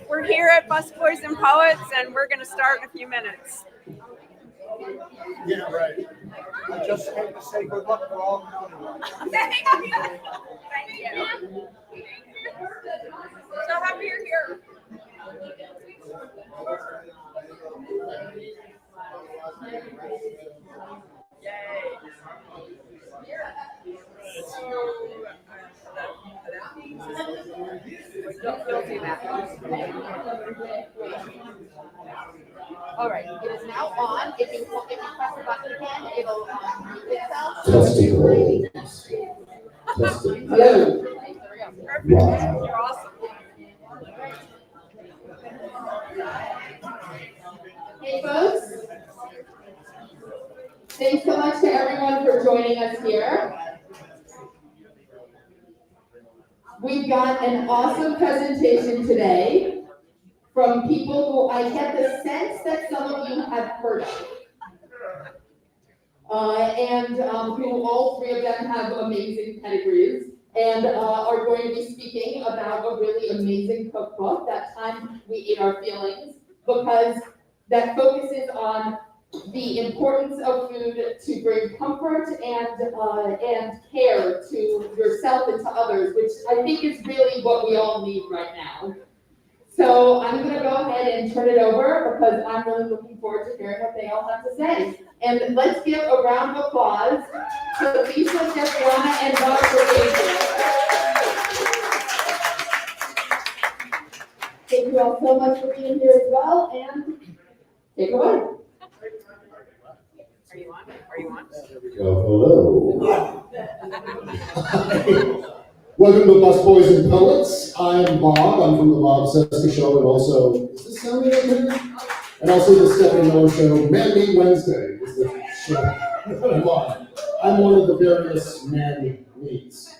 We're here at Busboys and Poets, and we're going to start in a few minutes. Yeah, right. I just came to say good luck for all the Thank you. So happy you're here. All right, it is now on. If you press the button again, it'll mute itself. Testing. Testing. Hello. Perfect. Wow. You're awesome. Hey, folks. Thanks so much to everyone for joining us here. We've got an awesome presentation today from people who I get the sense that some of you have heard of. And who all three of them have amazing pedigrees and are going to be speaking about a really amazing cookbook, That Time We Ate Our Feelings, because that focuses on the importance of food to bring comfort and care to yourself and to others, which I think is really what we all need right now. So I'm going to go ahead and turn it over because I'm really looking forward to hearing what they all have to say. And let's give a round of applause to Lisa, Jessica, and Bob for being here. Thank you all so much for being here as well, and take it away. Are you on? Are you on? Hello. Welcome to Busboys and Poets. I'm Bob. I'm from the Bob CESCA show, and also, is this sounding okay? And also the Stephanie Miller show, Man Meet Wednesday is the show I'm on. I'm one of the various man meets.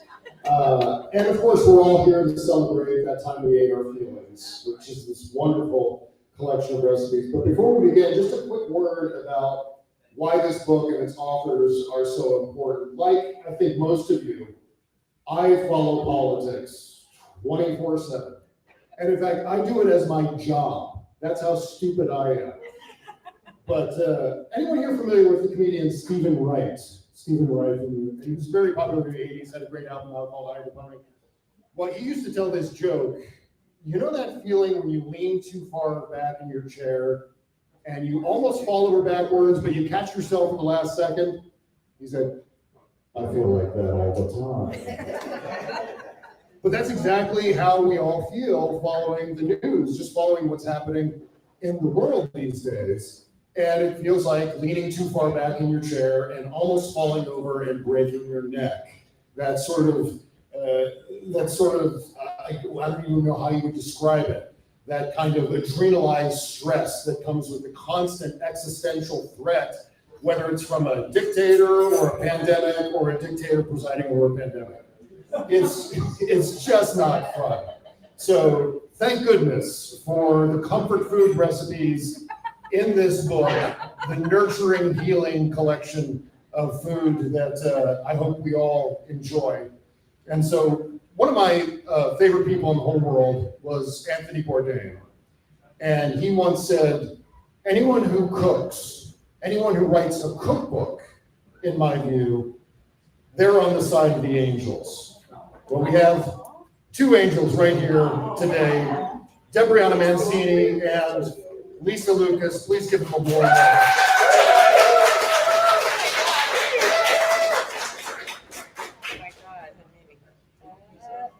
And of course, we're all here to celebrate That Time We Ate Our Feelings, which is this wonderful collection of recipes. But before we begin, just a quick word about why this book and its authors are so important. Like I think most of you, I follow politics 24/7. And in fact, I do it as my job. That's how stupid I am. But anyone here familiar with the comedian Stephen Wright? Stephen Wright, he was very popular in the 80s, had a great album out called I the Pony. Well, he used to tell this joke. You know that feeling when you lean too far back in your chair and you almost fall over backwards, but you catch yourself in the last second? He said, I feel like that all the time. But that's exactly how we all feel following the news, just following what's happening in the world these days. And it feels like leaning too far back in your chair and almost falling over and breaking your neck. That sort of, I don't even know how you would describe it. That kind of adrenalized stress that comes with the constant existential threat, whether it's from a dictator or a pandemic or a dictator presiding over a pandemic. It's just not fun. So thank goodness for the comfort food recipes in this book, the nurturing, healing collection of food that I hope we all enjoy. And so one of my favorite people in the whole world was Anthony Bourdain. And he once said, anyone who cooks, anyone who writes a cookbook, in my view, they're on the side of the angels. Well, we have two angels right here today, Debriana Mancini and Lisa Lucas. Please give them a warm welcome.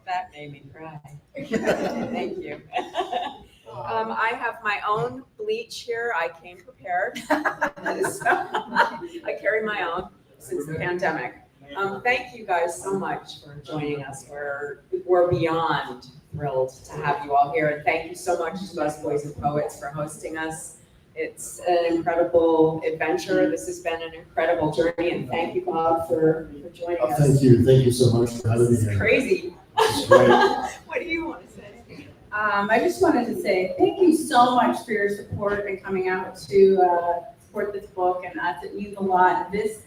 That made me cry. Thank you. I have my own bleach here. I came prepared. So, I carry my own since the pandemic. Thank you guys so much for joining us. We're beyond thrilled to have you all here. And thank you so much to Busboys and Poets for hosting us. It's an incredible adventure. This has been an incredible journey. And thank you, Bob, for joining us. Thank you. Thank you so much for having me here. It's crazy. Right. What do you want to say? I just wanted to say thank you so much for your support and coming out to support this book and us. It means a lot. This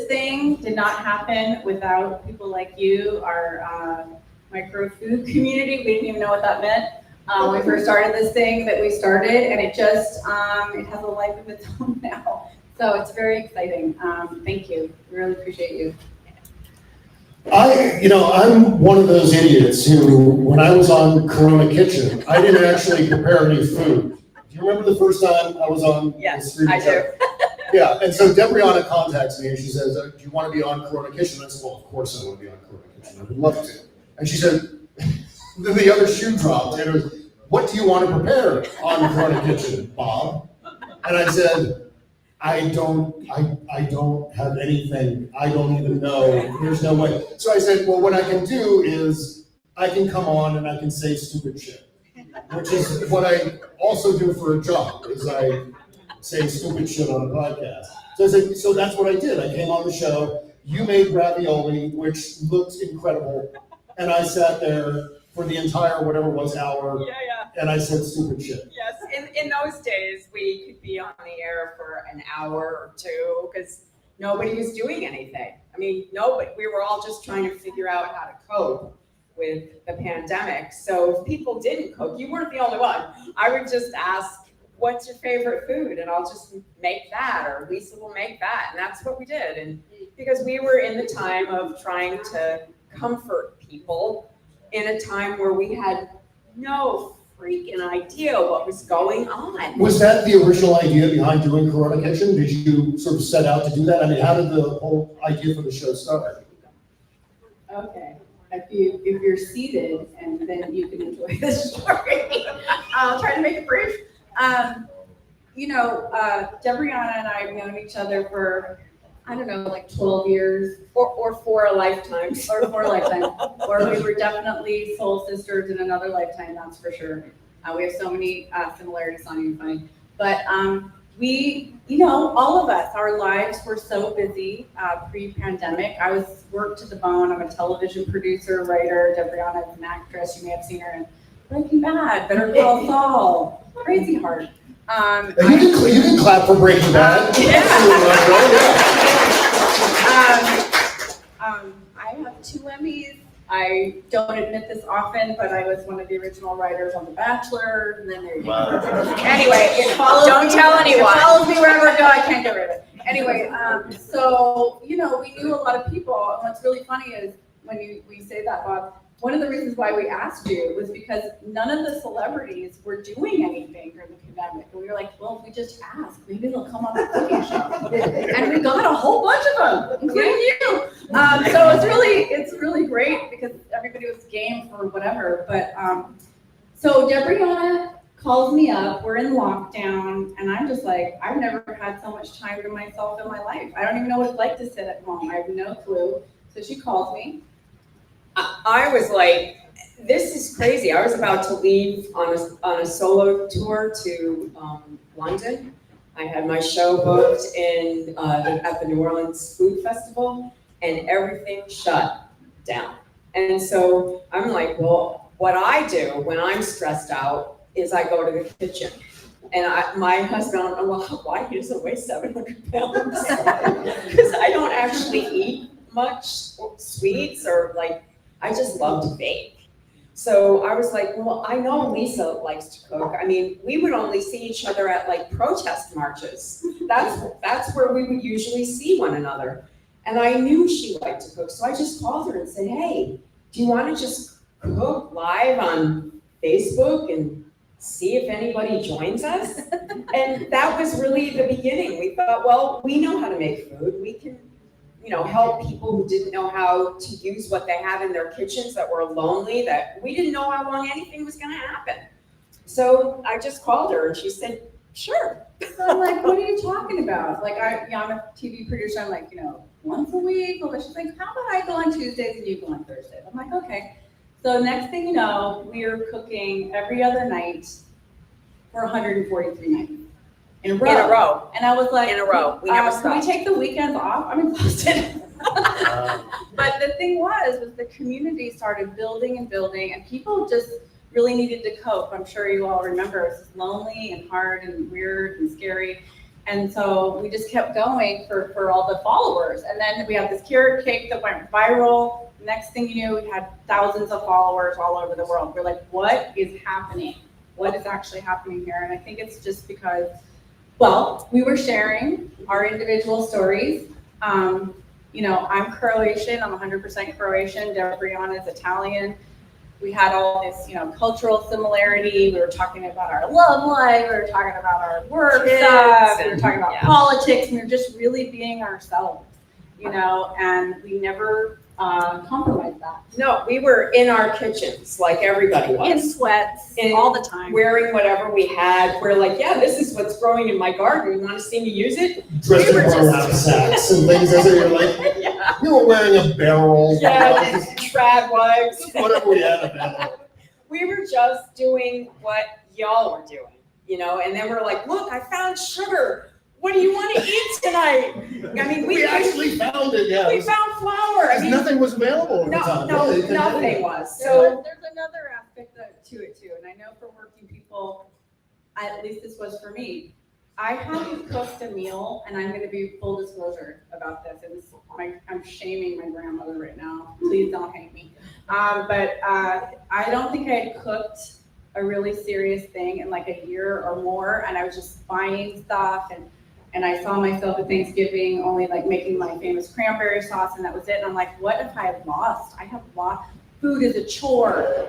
thing did not happen without people like you, our micro food community. We didn't even know what that meant. We first started this thing that we started, and it just, it has a life of its own now. So it's very exciting. Thank you. We really appreciate you. I'm one of those idiots who, when I was on Corona Kitchen, I didn't actually prepare any food. Do you remember the first time I was on? Yes, the I do. Yeah, and so Debriana contacts me and she says, do you want to be on Corona Kitchen? I said, well, of course I want to be on Corona Kitchen. I would love to. And she said, then the other shoe dropped, and it was, what do you want to prepare on Corona Kitchen, Bob? And I said, I don't have anything. I don't even know. There's no way. So I said, well, what I can do is I can come on and I can say stupid shit, which is what I also do for a job, is I say stupid shit on a podcast. So I said, so that's what I did. I came on the show. You made ravioli, which looked incredible. And I sat there for the entire, whatever it was, hour. Yeah. And I said stupid shit. Yes, in those days, we could be on the air for an hour or two because nobody was doing anything. I mean, we were all just trying to figure out how to cope with the pandemic. So if people didn't cook, you weren't the only one. I would just ask, what's your favorite food? And I'll just make that, or Lisa will make that. And that's what we did. And because we were in the time of trying to comfort people in a time where we had no freaking idea what was going on. Was that the original idea behind doing Corona Kitchen? Did you sort of set out to do that? I mean, how did the whole idea for the show start? Okay. If you're seated, and then you can enjoy the story. I'll try to make it brief. Debriana and I have known each other for, I don't know, like 12 years. Or 4 lifetimes. Or 4 lifetimes. Or we were definitely soul sisters in another lifetime, that's for sure. We have so many similarities, it's not even funny. But we, all of us, our lives were so busy pre-pandemic. I worked to the bone. I'm a television producer, writer. Debriana is an actress. You may have seen her in Breaking Bad, Better Call Saul, Crazy Heart. You can clap for Breaking Bad. I have 2 Emmys. I don't admit this often, but I was one of the original writers on The Bachelor, and then there you go. Anyway, it follows Don't me. tell anyone. It follows me wherever I go. I can't get rid of it. Anyway, so we knew a lot of people, and what's really funny is when we say that, Bob, one of the reasons why we asked you was because none of the celebrities were doing anything during the pandemic. And we were like, well, if we just ask, maybe they'll come on the cooking show. And we got a whole bunch of them, including you. So it's really great because everybody was game for whatever. But so Debriana calls me up, we're in lockdown, and I'm just like, I've never had so much time to myself in my life. I don't even know what it's like to sit at home. I have no clue. So she calls me. I was like, this is crazy. I was about to leave on a solo tour to London. I had my show booked at the New Orleans Food Festival, and everything shut down. And so I'm like, well, what I do when I'm stressed out is I go to the kitchen. And my husband, I don't know why he doesn't weigh 700 pounds. Because I don't actually eat much sweets or I just love to bake. So I was like, well, I know Lisa likes to cook. I mean, we would only see each other at protest marches. That's where we would usually see one another. And I knew she liked to cook. So I just called her and said, hey, do you want to just cook live on Facebook and see if anybody joins us? And that was really the beginning. We thought, well, we know how to make food. We can help people who didn't know how to use what they have in their kitchens, that were lonely, that we didn't know how long anything was gonna happen. So I just called her and she said, sure. So I'm like, what are you talking about? I'm a TV producer. I'm like, once a week. Well, she's like, how about I go on Tuesdays and you go on Thursdays? I'm like, okay. So next thing you know, we are cooking every other night for 143 nights. In a row. And I was like, in a row. We never stopped. Can we take the weekends off? I'm exhausted. But the thing was the community started building and building, and people just really needed to cope. I'm sure you all remember it was lonely and hard and weird and scary. And so we just kept going for all the followers. And then we had this carrot cake that went viral. Next thing you knew, we had thousands of followers all over the world. We're like, what is happening? What is actually happening here? And I think it's just because, well, we were sharing our individual stories. You know, I'm Croatian, I'm 100% Croatian, Debriana is Italian. We had all this, you know, cultural similarity. We were talking about our love life, we were talking about our work stuff, we were talking about politics, we were just really being ourselves, you know, and we never compromised that. No, we were in our kitchens like everybody was. In sweats, all the time. Wearing whatever we had. We're like, yeah, this is what's growing in my garden. You want to see me use it? Dressed in We were just- knapsacks and things, as you're like, Yeah, you were wearing a barrel. yeah, trad wives. Whatever we had available. We were just doing what y'all were doing, you know, and then we're like, look, I found sugar. What do you want to eat tonight? I mean, We actually found it, yeah. we found flour. I mean, Nothing was available at the time. no, Yeah, you couldn't nothing do it. was. So So there's another aspect to it too, and I know for working people, at least this was for me. I haven't cooked a meal, and I'm gonna be full disclosure about this, and I'm shaming my grandmother right now, please don't hate me. But I don't think I had cooked a really serious thing in like a year or more, and I was just buying stuff, and I saw myself at Thanksgiving only like making my famous cranberry sauce, and that was it. And I'm like, what if I have lost? I have lost. Food is a chore.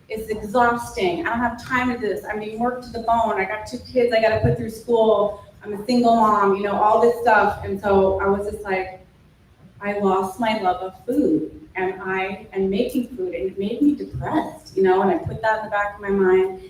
It's exhausting. I don't have time to do this. I'm being worked to the bone. I got 2 kids I got to put through school. I'm a single mom, you know, all this stuff. And so I was just like, I lost my love of food and making food, and it made me depressed, you know, and I put that in the back of my mind.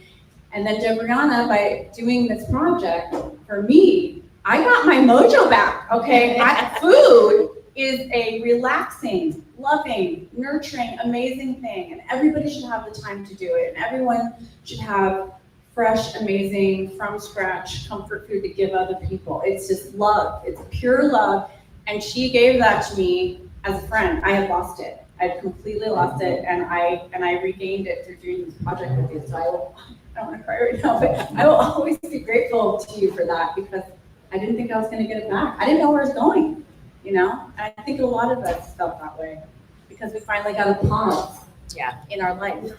And then Debriana, by doing this project for me, I got my mojo back, okay? Food is a relaxing, loving, nurturing, amazing thing, and everybody should have the time to do it, and everyone should have fresh, amazing, from scratch comfort food to give other people. It's just love. It's pure love, and she gave that to me as a friend. I had lost it. I had completely lost it, and I regained it through doing this project with you. So I don't want to cry right now, but I will always be grateful to you for that, because I didn't think I was going to get it back. I didn't know where it was going, you know? And I think a lot of us felt that way because we finally got a pause in our life.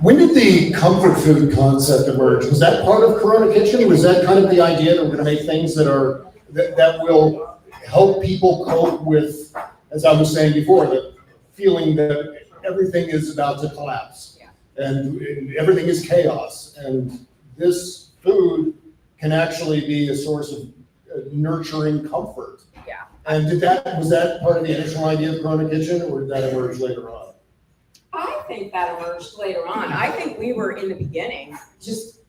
When did the comfort food concept emerge? Was that part of Corona Kitchen? Was that kind of the idea that we're going to make things that will help people cope with, as I was saying before, the feeling that everything is about to collapse and everything is chaos, and this food can actually be a source of nurturing comfort. Yeah. And was that part of the initial idea of Corona Kitchen, or did that emerge later on? I think that emerged later on. I think we were in the beginning just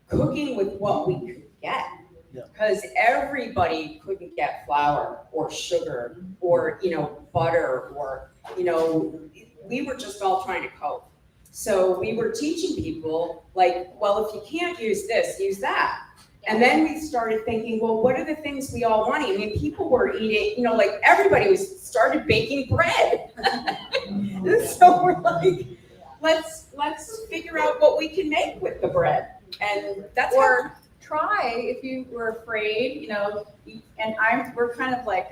cooking with what we could get. Yeah. Because everybody couldn't get flour or sugar or, you know, butter or, you know, we were just all trying to cope. So we were teaching people like, well, if you can't use this, use that. And then we started thinking, well, what are the things we all want? I mean, people were eating, you know, like everybody started baking bread. So we're like, let's figure out what we can make with the bread. And that's Or try if you were afraid, you know, and we're kind of like,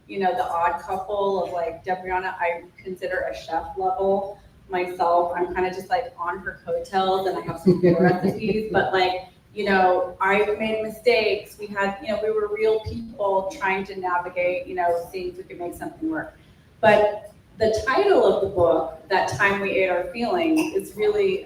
you know, the odd couple of like Debriana, I consider a chef level myself. I'm kind of just like on her coattails, and I have some cool recipes, but like, you know, I made mistakes. We had, you know, we were real people trying to navigate, you know, seeing if we could make something work. But the title of the book, That Time We Ate Our Feelings, is really,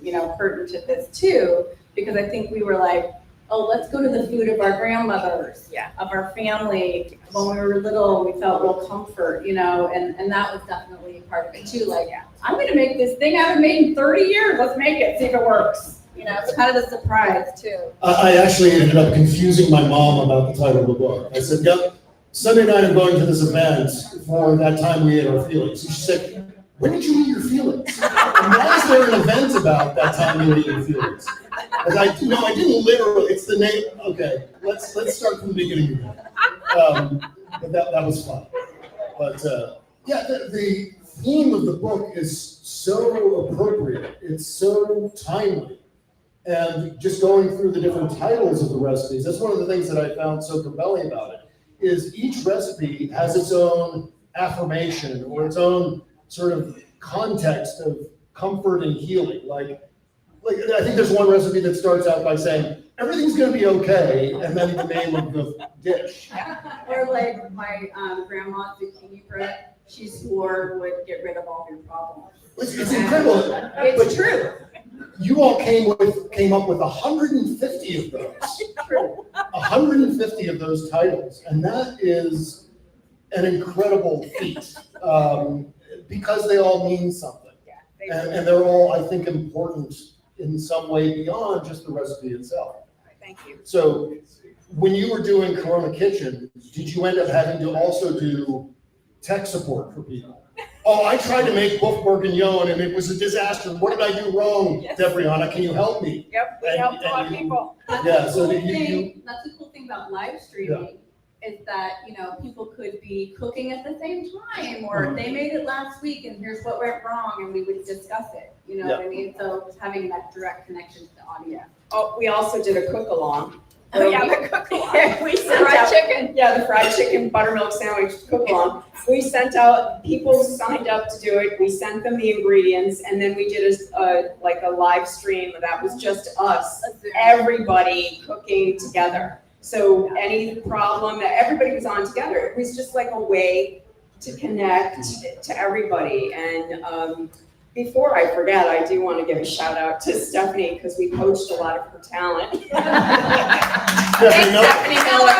you know, pertinent to this too, because I think we were like, oh, let's go to the food of our grandmothers, of our family. When we were little, we felt real comfort, you know, and that was definitely a part of it too. Like, I'm gonna make this thing I haven't made in 30 years. Let's make it, see if it works. You know, it's kind of a surprise too. I actually ended up confusing my mom about the title of the book. I said, yep, Sunday night I'm going to this event for That Time We Ate Our Feelings. And she said, when did you eat your feelings? And why is there an event about That Time You Ate Your Feelings? And I didn't literally, it's the name, okay, let's start from the beginning again. But that was fun. But yeah, the theme of the book is so appropriate. It's so timely. And just going through the different titles of the recipes, that's one of the things that I found so compelling about it, is each recipe has its own affirmation or its own sort of context of comfort and healing. Like I think there's one recipe that starts out by saying, everything's gonna be okay, and then the name of the dish. Or like my grandma's zucchini bread, she swore would get rid of all your problems. It's incredible. It's true. You all came up with 150 of those. True. 150 of those titles, and that is an incredible feat, because they all mean something. And they're all, I think, important in some way beyond just the recipe itself. Thank you. So when you were doing Corona Kitchen, did you end up having to also do tech support for people? Oh, I tried to make boeuf bourguignon and it was a disaster. What did I do wrong, Yes. Debriana? Can you help me? Yep, we And- helped a lot of and you- people. Yeah, so the that you, That's the cool thing about live streaming, is that, people could be cooking at the same time, or Mhm. they made it last week and here's what went wrong, and we would discuss it, you know what I mean? So just having that direct connection to the audience. Oh, we also did a cook-along. Oh, yeah, the cook-along. We sent Fried out, chicken. yeah, the fried chicken buttermilk sandwich cook-along. We sent out, people signed up to do it, we sent them the ingredients, and then we did like a live stream that was just us, everybody cooking together. So any problem, everybody was on together. It was just like a way to connect to everybody. And before I forget, I do want to give a shout out to Stephanie, because we poached a lot of her talent. Stephanie Miller. Stephanie Miller,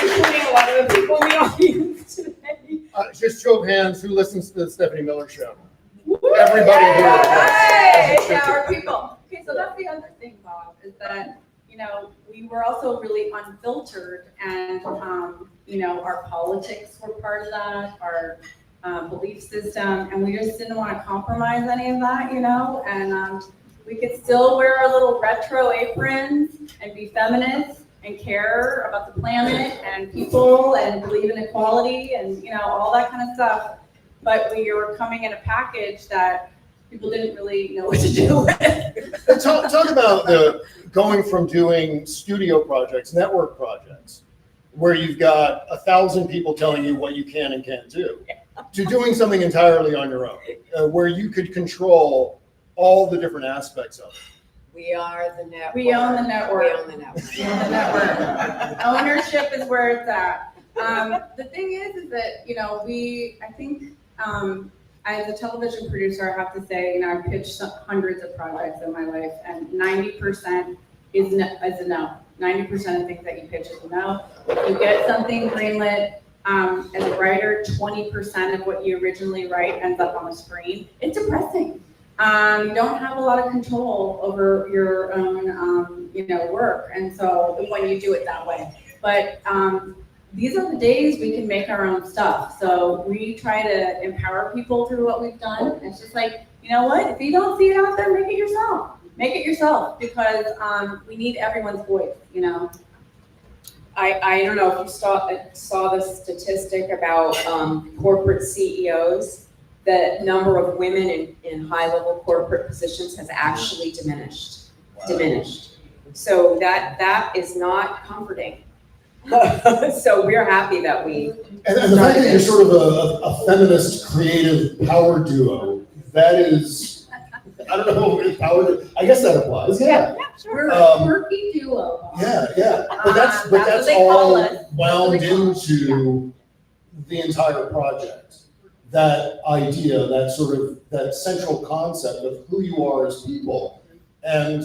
including a lot of the people in the audience today. just show of hands, who listens to the Stephanie Miller show? Everybody here. Hey, Yes. shower people. Okay, so that's the other thing, Bob, is that, we were also really unfiltered, and, our politics were part of that, our belief system, and we just didn't want to compromise any of that, and we could still wear our little retro aprons and be feminists and care about the planet and people and believe in equality and, all that kind of stuff. But we were coming in a package that people didn't really know what to do with. Talk about going from doing studio projects, network projects, where you've got 1,000 people telling you what you can and can't do, to doing something entirely on your own, where you could control all the different aspects of it. We are the network. We own the network. We own the network. We own the network. Ownership is where it's at. The thing is that, I think, as a television producer, I have to say, I've pitched hundreds of projects in my life, and 90% is a no. 90% of things that you pitch is a no. If you get something greenlit, as a writer, 20% of what you originally write ends up on the screen. It's depressing. You don't have a lot of control over your own, work, and so when you do it that way. But these are the days we can make our own stuff. So we try to empower people through what we've done. It's just like, you know what? If you don't see it out there, make it yourself. Make it yourself, because we need everyone's voice, I don't know if you saw the statistic about corporate CEOs. The number of women in high-level corporate positions has actually diminished. So that is not comforting. So we're happy that we. And the fact that you're sort of a feminist creative power duo, that is, I don't know if power, I guess that applies, yeah. We're a quirky duo. Yeah, but That's that's what they call all us. wound That's what they call us. into the entire project. That idea, that central concept of who you are as people, and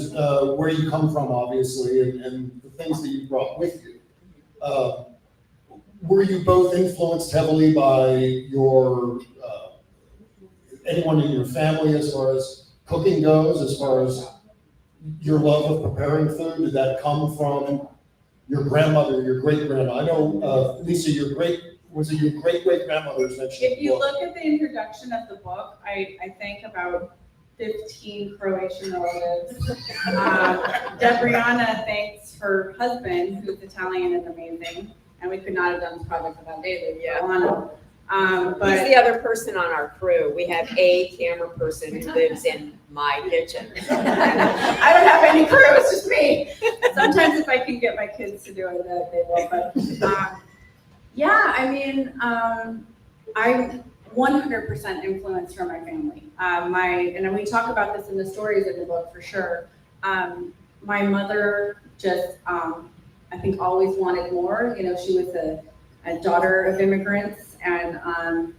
where you come from, obviously, and the things that you brought with you. Were you both influenced heavily by your anyone in your family as far as cooking goes, as far as your love of preparing food? Did that come from your grandmother, your great-grandma? I know, Lisa, your great-great-grandmother's mentioned. If you look at the introduction of the book, I think about 15 Croatian relatives. Debriana thanks her husband, who's Italian and amazing, and we could not have done this project without David. Yeah. But He's the other person on our crew. We have a camera person who lives in my kitchen. I don't have any crew, it's just me. Sometimes if I can get my kids to do it, they will, but, yeah, I mean, I'm 100% influenced from my family. And we talk about this in the stories in the book for sure. My mother just, I think always wanted more. You know, she was a daughter of immigrants and,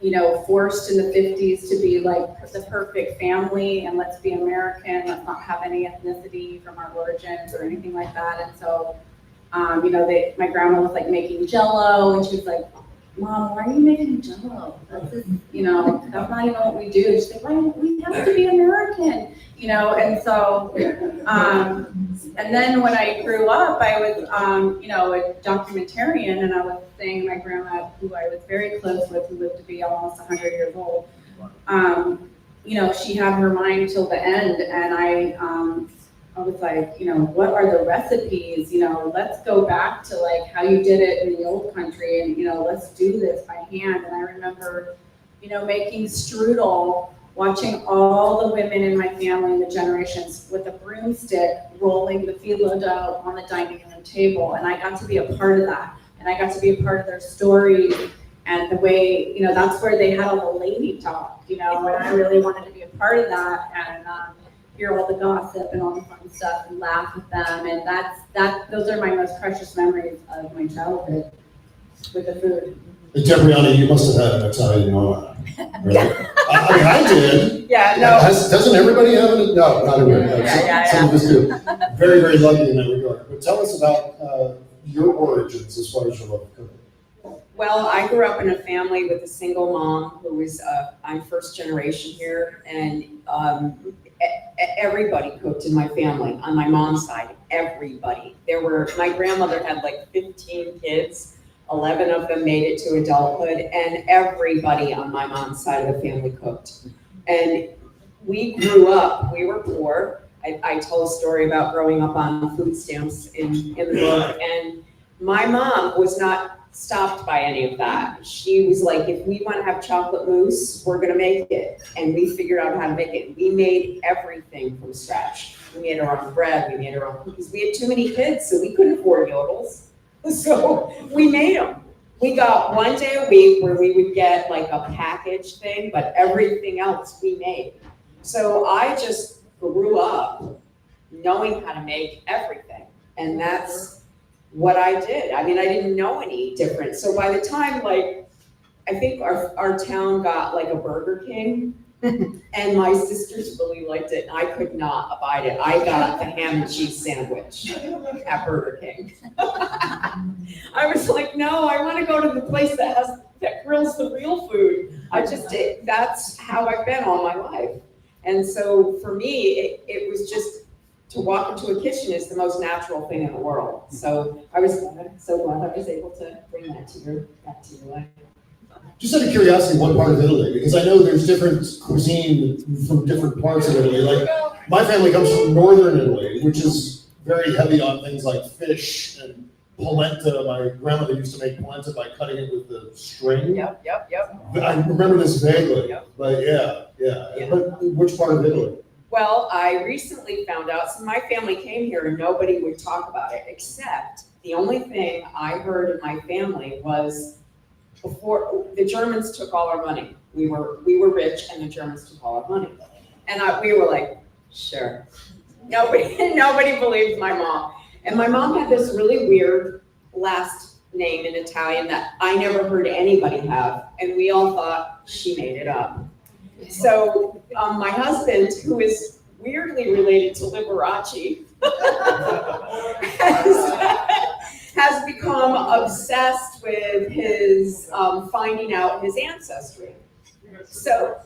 you know, forced in the 50s to be like the perfect family and let's be American, let's not have any ethnicity from our origins or anything like that. And so, you know, my grandma was like making Jell-O and she was like, Mom, why are you making Jell-O? That's just, you know, that's not even what we do. She's like, why, we have to be American, you know? And so, and then when I grew up, I was, you know, a documentarian, and I was saying my grandma, who I was very close with, who lived to be almost 100 years old, you know, she had her mind till the end, and I was like, you know, what are the recipes? You know, let's go back to like how you did it in the old country, and you know, let's do this by hand. And I remember, you know, making strudel, watching all the women in my family, in the generations, with a broomstick rolling the phyllo dough on the dining room table, and I got to be a part of that, and I got to be a part of their stories and the way, you know, that's where they had all the lady talk, you know, and I really wanted to be a part of that and hear all the gossip and all the fun stuff and laugh with them, and those are my most precious memories of my childhood with the food. Hey, Debriana, you must have had an Italian mama, right? Yeah. I mean, I did. Yeah, no. Doesn't everybody have it? No, not everybody. No, Yeah, some of us do. Very, very lucky in that regard. But tell us about your origins as far as your love of cooking. Well, I grew up in a family with a single mom who was, I'm first generation here, and everybody cooked in my family, on my mom's side, everybody. My grandmother had like 15 kids, 11 of them made it to adulthood, and everybody on my mom's side of the family cooked. And we grew up, we were poor. I tell a story about growing up on food stamps in the book, and my mom was not stopped by any of that. She was like, if we want to have chocolate mousse, we're gonna make it. And we figured out how to make it. We made everything from scratch. We made our own bread, we made our own cookies. We had too many kids, so we couldn't afford yodels. So we made them. We got one day a week where we would get like a packaged thing, but everything else we made. So I just grew up knowing how to make everything. And that's what I did. I mean, I didn't know any different. So by the time, like, I think our town got like a Burger King, and my sisters really liked it, and I could not abide it. I got the ham and cheese sandwich at Burger King. I was like, no, I want to go to the place that grills the real food. That's how I've been all my life. And so for me, it was just, to walk into a kitchen is the most natural thing in the world. So I was so glad I was able to bring that to your life. Just out of curiosity, what part of Italy? Because I know there's different cuisine from different parts of Italy. Like, my family comes from northern Italy, which is very heavy on things like fish and polenta. My grandmother used to make polenta by cutting it with the string. Yep. I remember this vaguely, Yep. but yeah. But which part of Italy? Well, I recently found out, so my family came here and nobody would talk about it, except the only thing I heard in my family was before the Germans took all our money. We were rich and the Germans took all our money. And we were like, sure. Nobody believed my mom. And my mom had this really weird last name in Italian that I never heard anybody have. And we all thought she made it up. So my husband, who is weirdly related to Liberace, has become obsessed with his finding out his ancestry. So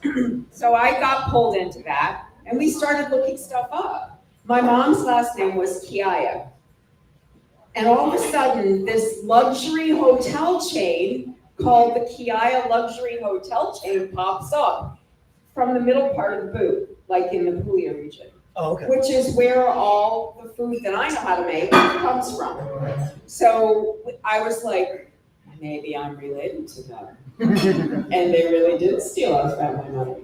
I got pulled into that, and we started looking stuff up. My mom's last name was Chiaia. And all of a sudden, this luxury hotel chain called the Chiaia Luxury Hotel Chain pops up from the middle part of the boot, like in the Puglia region. Oh, okay. Which is where all the food that I know how to make comes from. So I was like, maybe I'm related to them. And they really did steal our family money.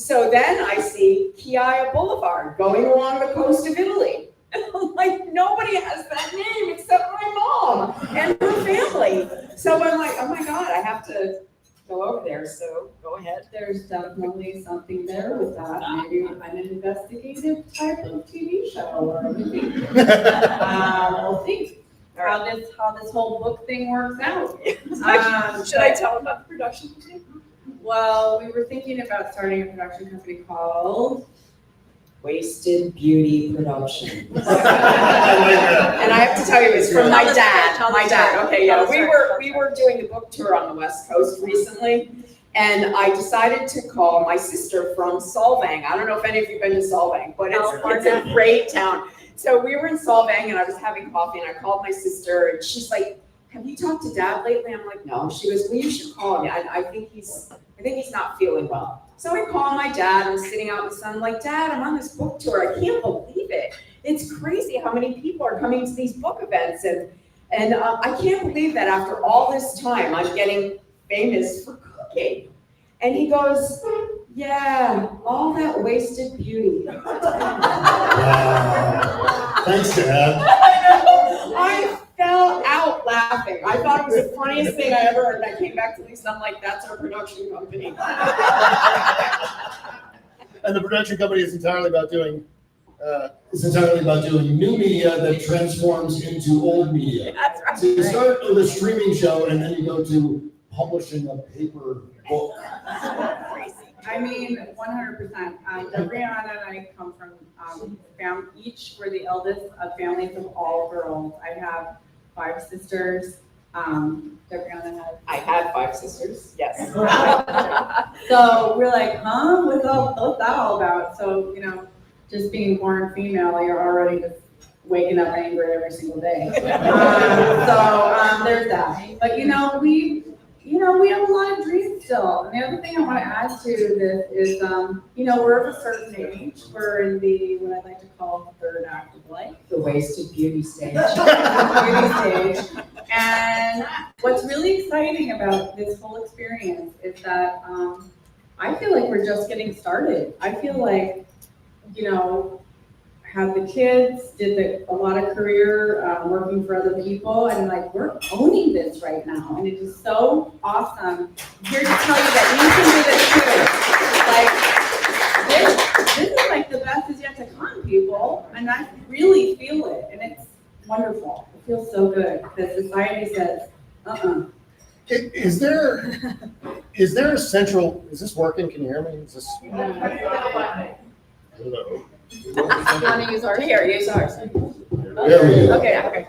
So then I see Chiaia Boulevard going along the coast of Italy. And I'm like, nobody has that name except my mom and her family. So I'm like, oh my God, I have to go over there. So go ahead. There's definitely something there with that, maybe an investigative type of TV show or movie. We'll see how this whole book thing works out. Should I tell them about the production company? Well, we were thinking about starting a production company called Wasted Beauty Productions. I like that. And I have to tell you, it's from my Tell the dad. story, My tell the dad. story. Okay, yeah, Tell the we were doing the book tour on the West Coast recently, and I decided to call my sister from Solvang. I don't know if any of you've been to Solvang, but it's a great town. So we were in Solvang, and I was having coffee, and I called my sister, and she's like, "Have you talked to Dad lately?" I'm like, "No." She goes, "Well, you should call him. I think he's not feeling well." So I call my dad. I'm sitting out in the sun. I'm like, "Dad, I'm on this book tour. I can't believe it. It's crazy how many people are coming to these book events, and I can't believe that after all this time, I'm getting famous for cooking." And he goes, "Yeah, all that wasted beauty." Wow. Thanks, Dad. I fell out laughing. I thought it was the funniest thing I ever heard. And I came back to Lisa, I'm like, "That's our production company." And the production company is entirely about doing, It's entirely about doing new media that transforms into old media. That's right. So you start with a streaming show and then you go to publishing a paper book. I mean, 100%. Brianna and I come from, each we're the eldest of families of all girls. I have 5 sisters. Brianna has. I had 5 sisters, yes. So we're like, huh? What's that all about? So, just being born female, you're already just waking up angry every single day. There's that. But we have a lot of dreams still. And the other thing I want to add to this is, we're of a certain age. We're in what I'd like to call the third act of life. The wasted beauty stage. Beauty stage. And what's really exciting about this whole experience is that I feel like we're just getting started. I feel like, had the kids, did a lot of career working for other people, and we're owning this right now, and it is so awesome. I'm here to tell you that you can do this too. This is like the best is yet to come, people, and I really feel it, and it's wonderful. It feels so good because society says, is there a central, is this working? Can you hear me? Is this? Hello. You want to use ours? Here, use ours. There we go. Okay.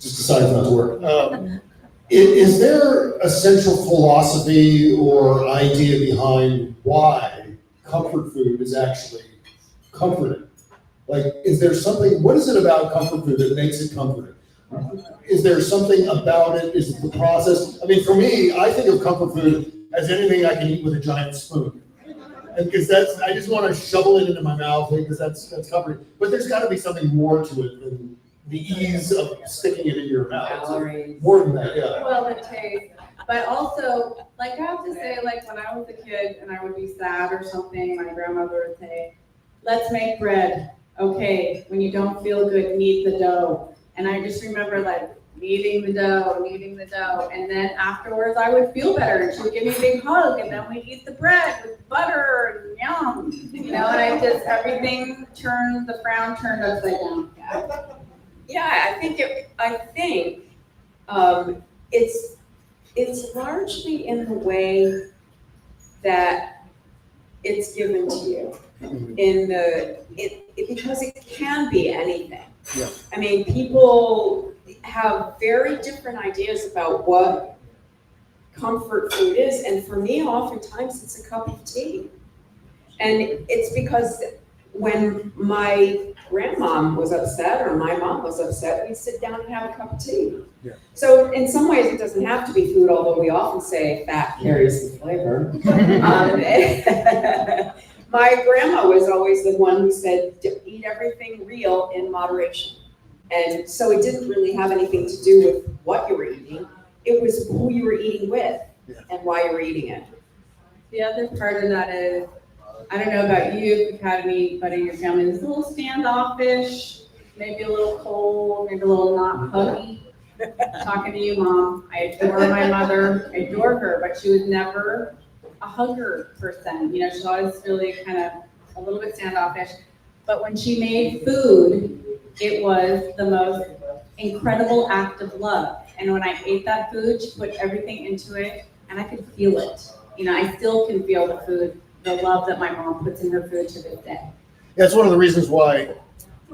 Just decided not to work. Is there a central philosophy or idea behind why comfort food is actually comforting? Is there something, what is it about comfort food that makes it comforting? Is there something about it? Is it the process? I mean, for me, I think of comfort food as anything I can eat with a giant spoon. Because I just want to shovel it into my mouth because that's comforting. But there's got to be something more to it than the ease of sticking it in your mouth. Calories. More than that, yeah. Well, the taste, but also, I have to say, when I was a kid and I would be sad or something, my grandmother would say, "Let's make bread." Okay, when you don't feel good, knead the dough. And I just remember kneading the dough, and then afterwards I would feel better, and she would give me a big hug, and then we'd eat the bread with butter and yum, and everything turned, the frown turned upside down. Yeah, I think it's largely in the way that it's given to you. Because it can be anything. Yeah. I mean, people have very different ideas about what comfort food is, and for me, oftentimes it's a cup of tea. And it's because when my grandmom was upset or my mom was upset, we'd sit down and have a cup of tea. Yeah. So in some ways, it doesn't have to be food, although we often say fat carries the flavor. My grandma was always the one who said, "Eat everything real in moderation." And so it didn't really have anything to do with what you were eating. It was who you were eating with and why you were eating it. The other part of that is, I don't know about you, if you've had anybody in your family that's a little standoffish, maybe a little cold, maybe a little not huggy. Talking to you, Mom. I adore my mother. I adore her, but she was never a hugger person. You know, she's always really kind of a little bit standoffish. But when she made food, it was the most incredible act of love. And when I ate that food, she put everything into it, and I could feel it. You know, I still can feel the food, the love that my mom puts in her food to this day. That's one of the reasons why,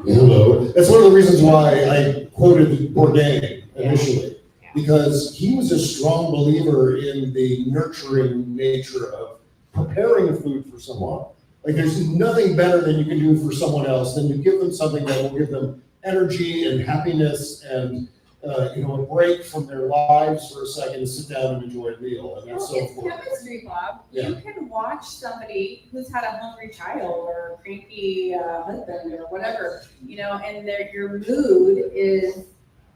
Hello. That's one of the reasons why I quoted Bourdain initially, because he was a strong believer in the nurturing nature of preparing food for someone. Like there's nothing better than you can do for someone else than you give them something that will give them energy and happiness and a break from their lives for a second to sit down and enjoy a meal. And that's so It's important. chemistry, Bob. Yeah. You can watch somebody who's had a hungry child or a cranky husband or whatever, you know, and your mood is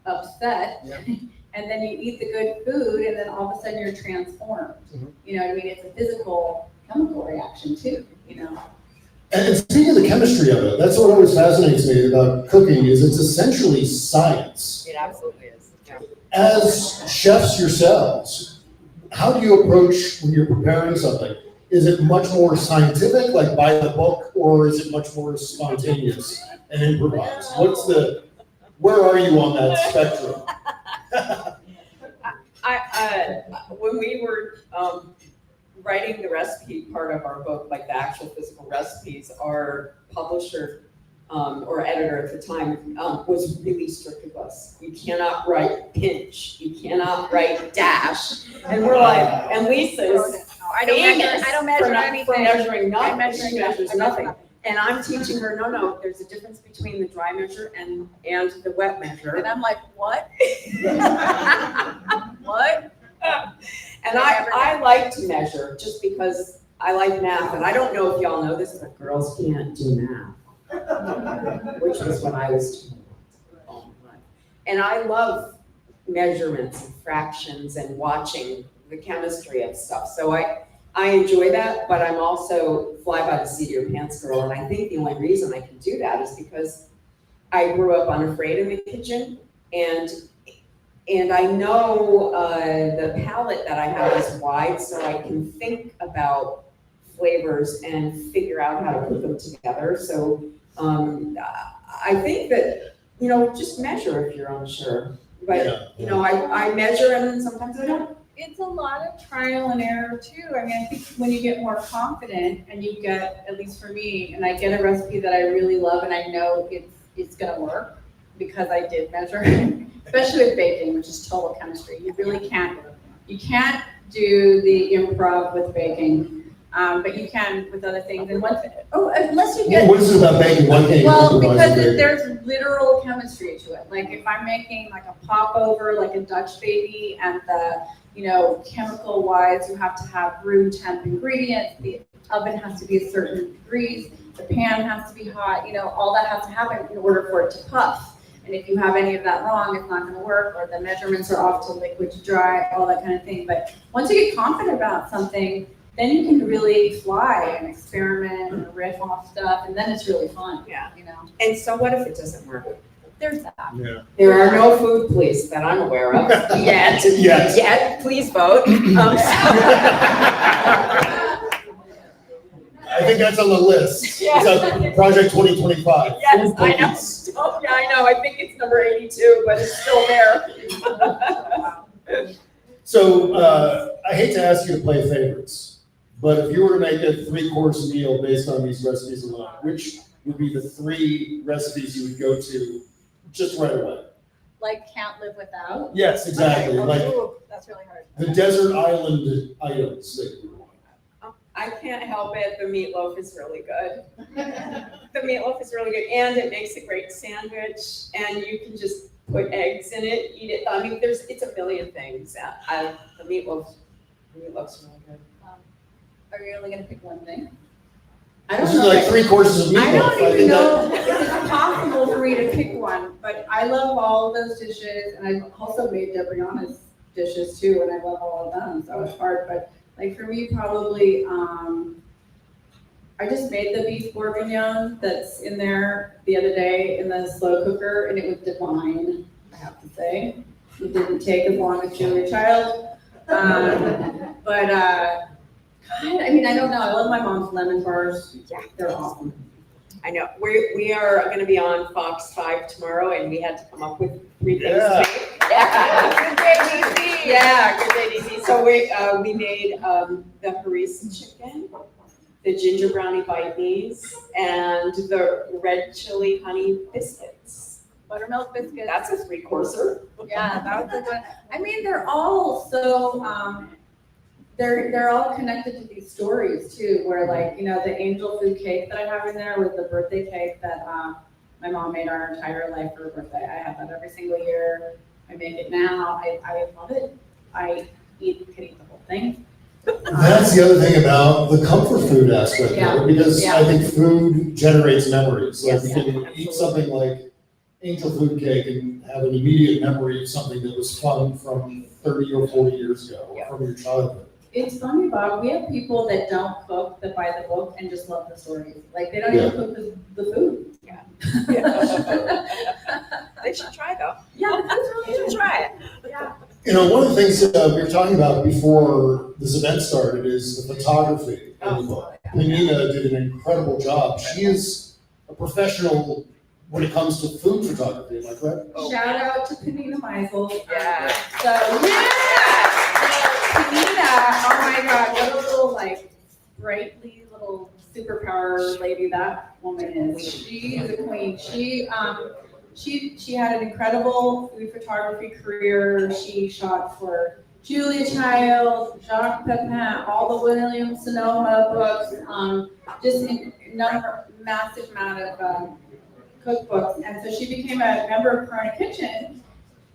upset. Yeah. And then you eat the good food and then all of a sudden you're transformed. Mhm. You know what I mean? It's a physical chemical reaction too, you know? And speaking of the chemistry of it, that's what always fascinates me about cooking is it's essentially science. It absolutely is, yeah. As chefs yourselves, how do you approach when you're preparing something? Is it much more scientific, like by the book, or is it much more spontaneous and improvised? Where are you on that spectrum? When we were writing the recipe part of our book, like the actual physical recipes, our publisher or editor at the time was really strict with us. You cannot write pinch, you cannot write dash. And we're like, and Lisa's I don't measure anything. for measuring I nothing, measure she measures nothing. And I'm teaching her, no, there's a difference between the dry measure and the wet measure. And I'm like, what? What? And I like to measure just because I like math, and I don't know if y'all know this, but girls can't do math, which is what I was told. And I love measurements and fractions and watching the chemistry of stuff. So I enjoy that, but I'm also fly by the seat of your pants girl, and I think the only reason I can do that is because I grew up unafraid in the kitchen, and I know the palette that I have is wide, so I can think about flavors and figure out how to put them together. So I think that, just measure if you're unsure. But, I measure and then sometimes I don't. It's a lot of trial and error too. I mean, I think when you get more confident and you get, at least for me, and I get a recipe that I really love and I know it's gonna work because I did measure, especially with baking, which is total chemistry. You really can't do the improv with baking, but you can with other things. And unless you get. What is it about baking one thing? Well, because there's literal chemistry to it. Like if I'm making like a popover, like a Dutch baby, and chemical wise, you have to have room temp ingredients. The oven has to be a certain degrees. The pan has to be hot. All that has to happen in order for it to puff. And if you have any of that wrong, it's not going to work, or the measurements are off to liquid to dry, all that kind of thing. But once you get confident about something, then you can really fly and experiment and riff off stuff, and then it's really fun. Yeah. And so what if it doesn't work? There's that. yeah. There are no food police that I'm aware of yet. Yes. Yet, please vote. I think that's on the list. Yeah. It's on Project 2025. Yes, Food I know. police. Oh, yeah, I know. I think it's number 82, but it's still there. So I hate to ask you to play favorites, but if you were to make a 3-course meal based on these recipes alone, which would be the 3 recipes you would go to just right away? Like can't live without. Yes, exactly. Like That's really hard. the desert island items that you want. I can't help it. The meatloaf is really good. The meatloaf is really good, and it makes a great sandwich, and you can just put eggs in it, eat it. I mean, it's a billion things. The meatloaf's really good. Are you only gonna pick one thing? This is like 3 courses of meatloaf. I don't even think know if it's possible for me to pick one, but I love all of those dishes, and I've also made Debriana's dishes too, and I love all of them, so it's hard, but like for me, probably, I just made the beef bourguignon that's in there the other day in the slow cooker, and it was divine, I have to say. It didn't take as long as Julia Child. But, God, I mean, I don't know, I love my mom's lemon bars. Yeah. They're awesome. I know, we are gonna be on Fox 5 tomorrow, and we had to come up with 3 things to Yeah. make. Yeah. Good day, DC. Yeah, good day, DC. So we made, the harissa chicken, the ginger brownie bites, and the red chili honey biscuits. Buttermilk biscuits. That's a 3-courser. Yeah, that was a good, I mean, they're all so, they're all connected to these stories too, where like, you know, the angel food cake that I have in there was the birthday cake that, my mom made our entire life for her birthday. I have that every single year. I make it now. I love it. I could eat the whole thing. That's the other thing about the comfort food aspect of Yeah. it, because Yeah. I think food generates memories. Like Yes, you can eat something like angel food cake and have an immediate memory of something that was fun from 30 or 40 years ago, Yeah. from your childhood. It's funny, Bob, we have people that don't cook, that buy the book and just love the stories. Like, they don't even cook the food. They should try though. Yeah, that's They really should try it. Yeah. You know, one of the things that we were talking about before this event started is the photography. Oh, Panina did an incredible job. She is a professional when it comes to food photography, am I correct? Shout out to Panina Meisel. Yeah. So, Panina, oh my God, what a little like sprightly little superpower lady that woman is. She is a queen. She had an incredible food photography career. She shot for Julia Child, Jacques Pepin, all the William Sonoma books, just a massive amount of cookbooks. And so she became a member of Corona Kitchen,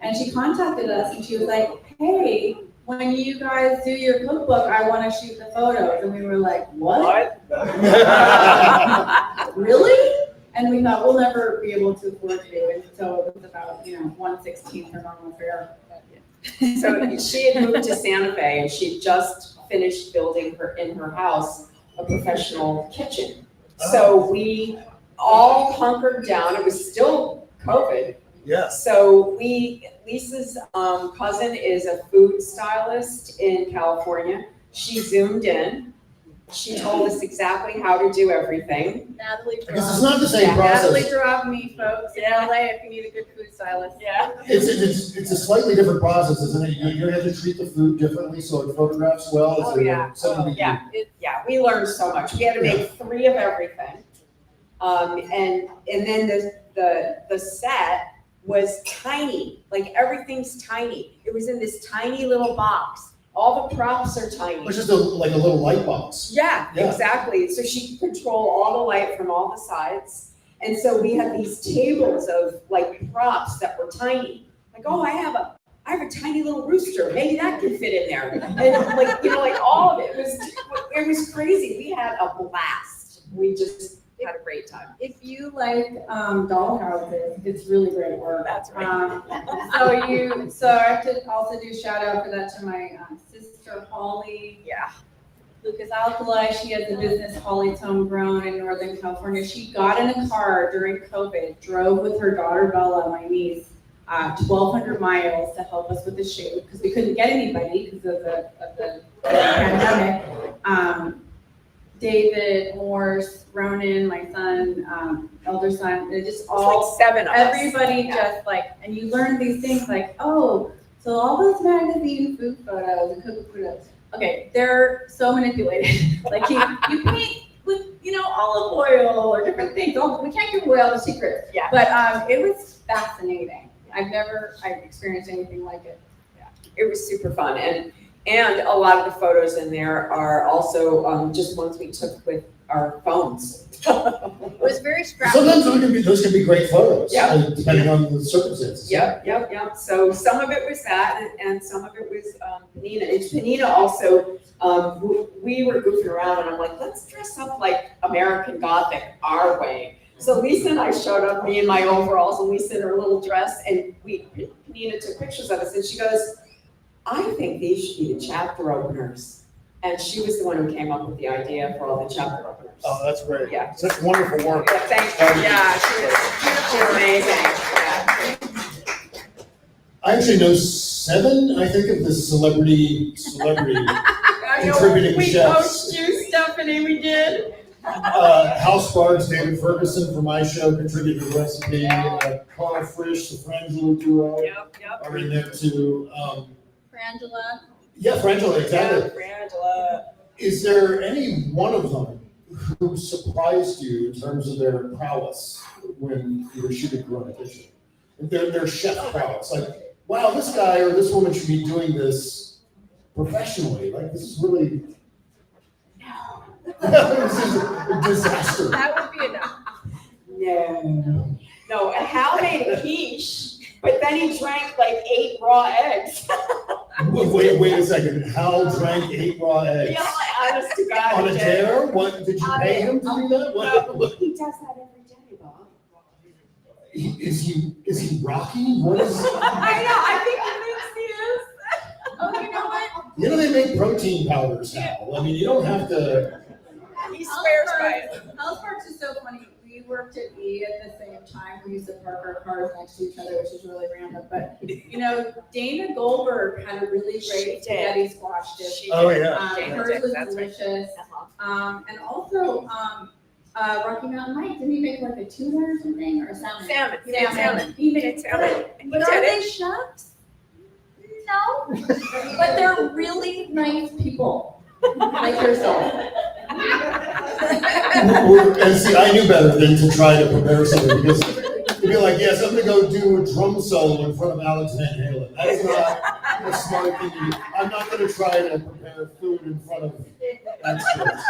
and she contacted us and she was like, hey, when you guys do your cookbook, I want to shoot the photos. And we were like, what? Really? And we thought we'll never be able to afford to. And so it was about, 1/16 her normal fare. So she had moved to Santa Fe, and she just finished building in her house a professional kitchen. So we all hunkered down. It was still COVID. Yes. So Lisa's cousin is a food stylist in California. She zoomed in. She told us exactly how to do everything. Natalie Because it's not the same Yeah, Natalie process. dropped me, folks, in Yeah. LA if you need a good food stylist. Yeah. It's a slightly different process, isn't it? You have to treat the food differently so it photographs well. Oh, Is there yeah. something that you- Yeah, we learned so much. We had to make 3 of everything. And then the set was tiny, like everything's tiny. It was in this tiny little box. All the props are tiny. Which is like a little light box. Yeah, Yeah. exactly. So she could control all the light from all the sides. And so we had these tables of like props that were tiny. Like, oh, I have a tiny little rooster. Maybe that could fit in there. And like all of it was crazy. We had a blast. We just had a great time. If you like doll houses, it's really great work. That's right. So I have to also do shout out for that to my sister Holly. Yeah. Lucas Alkali, she has a business, Holly's Homegrown in Northern California. She got in a car during COVID, drove with her daughter Bella, my niece, 1,200 miles to help us with the shoot because we couldn't get anybody because of the pandemic. David, Morse, Ronan, my son, elder son, they're just all, It's like 7 of us. everybody just like, and you learn these things like, oh, so all those magazine food photos and cookbook photos, okay, they're so manipulated. Like you paint with, olive oil or different things. We can't give away all the secrets. Yeah. But it was fascinating. I've experienced anything like it. It was super fun. And a lot of the photos in there are also just ones we took with our phones. It was very scrappy. Sometimes those can be great photos. Yeah. Depending on the circumstances. Yep. So some of it was that, and some of it was Panina. And Panina also, we were goofing around, and I'm like, let's dress up like American Gothic our way. So Lisa and I showed up, me in my overalls, and Lisa in her little dress, and Panina took pictures of us, and she goes, I think these should be the chapter openers. And she was the one who came up with the idea for all the chapter openers. Oh, that's great. Yeah. Such wonderful work. Yeah, thank you. Yeah, she's amazing. Yeah. I actually know 7, I think, of the celebrity I know, contributing we chefs. coached you, Stephanie, we did. House Bards, David Ferguson from my show contributed the recipe. Carl Frisch, the Frangela duo, Yep. are in there too. Frangela. Yeah, Frangela, exactly. Yeah, Frangela. Is there any one of them who surprised you in terms of their prowess when you were shooting Corona Kitchen? Their chef prowess, like, wow, this guy or this woman should be doing this professionally. Like, this is really. This is a disaster. That would be enough. No, and Hal made a quiche, but then he drank like 8 raw eggs. Wait a second. Hal drank 8 raw eggs Yeah, honest to God. on a he did. dare? What did you pay him to do that? What? He does that every day, Bob. Is he Rocky? What is? I know, I think he thinks he is. Oh, you know what? You know they make protein powders now. I mean, you don't have to. He swears by it. House Parks is so funny. We worked at E at the same time. We used to park our cars next to each other, which is really random. But, you know, Dana Goldberg had a really She great did. spaghetti squash dish. She Oh, did. yeah. Dana Hers did, was that's right. delicious. And also, Rocky Mountain Mike, didn't he make like a tuna or something, or a salmon? Salmon, he made salmon. He He made made salmon. And he But did are it. they chefs? No. But they're really nice people, like yourself. And see, I knew better than to try to prepare something because you'd be like, yes, I'm gonna go do a drum solo in front of Alex Van Halen. That is not a smart thing to do. I'm not gonna try to prepare food in front of experts.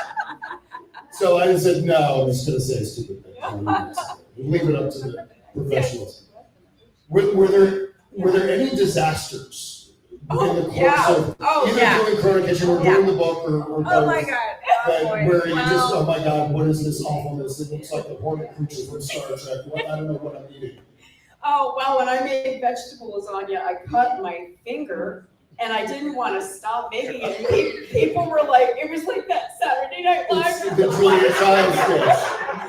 So I just said, no, I'm just gonna say stupid things. Leave it up to the professionals. Were there any disasters in the course of either doing Corona Kitchen or doing the book or both? Oh my God. Oh That boy. where you just, Well, oh my God, what is this awfulness? It looks like the hornet creature from Star Trek. What, I don't know what I'm eating. Oh, well, when I made vegetable lasagna, I cut my finger and I didn't want to stop making it. And people were like, it was like that Saturday Night It's Live. the Julia Childs sketch.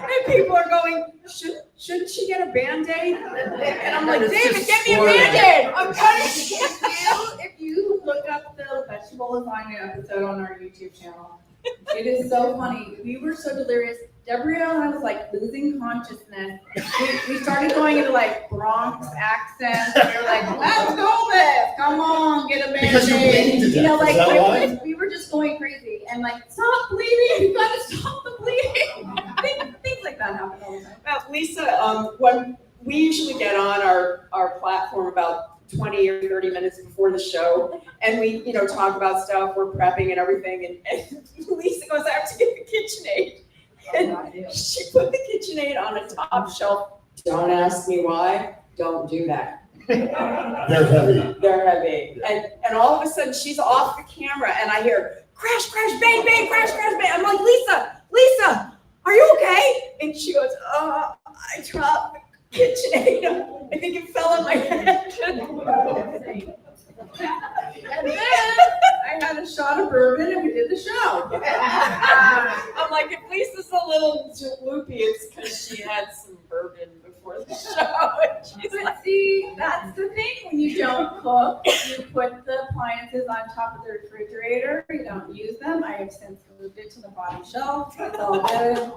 And people are going, shouldn't she get a Band-Aid? And I'm like, It's David, just get me a spoiled. Band-Aid. I'm cutting. If you look up the vegetable lasagna episode on our YouTube channel, it is so funny. We were so delirious. Gabrielle and I was like losing consciousness. We started going into like Bronx accents. We were like, let's go this. Come on, get a Band-Aid. Because you're bleeding to You death, know, is like that why? we were just going crazy and like, stop bleeding. You gotta stop the bleeding. Things like that happen all the time. Well, Lisa, when we usually get on our platform about 20 or 30 minutes before the show, and we, talk about stuff, we're prepping and everything, and Lisa goes out to get the KitchenAid, and she put the KitchenAid on a top shelf. Don't ask me why, don't do that. They're heavy. They're heavy. And all of a sudden, she's off the camera, and I hear, crash, crash, bang, bang, crash, crash, bang. I'm like, Lisa, are you okay? And she goes, I dropped the KitchenAid. I think it fell on my head. And then I had a shot of bourbon and we did the show. I'm like, if Lisa's a little loopy, it's because she had some bourbon before the show. She's like, But see, that's the thing, when you don't cook, you put the appliances on top of the refrigerator, you don't use them. I have since moved it to the bottom shelf, it's all good.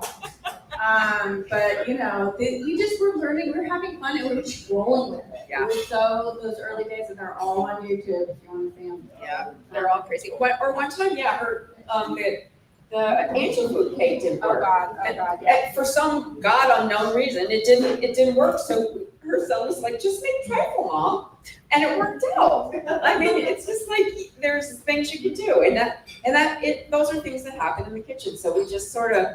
But you just were learning, we were having fun and we were just rolling with it. Yeah. It was so, those early days, and they're all on YouTube if you want to see them. yeah, they're all crazy. One time, the angel food cake didn't Oh work. God, And yeah. for some God unknown reason, it didn't work. So her son was like, just make trifle, Mom. And it worked out. I mean, it's just like, there's things you could do. Those are things that happen in the kitchen. So we just sort of,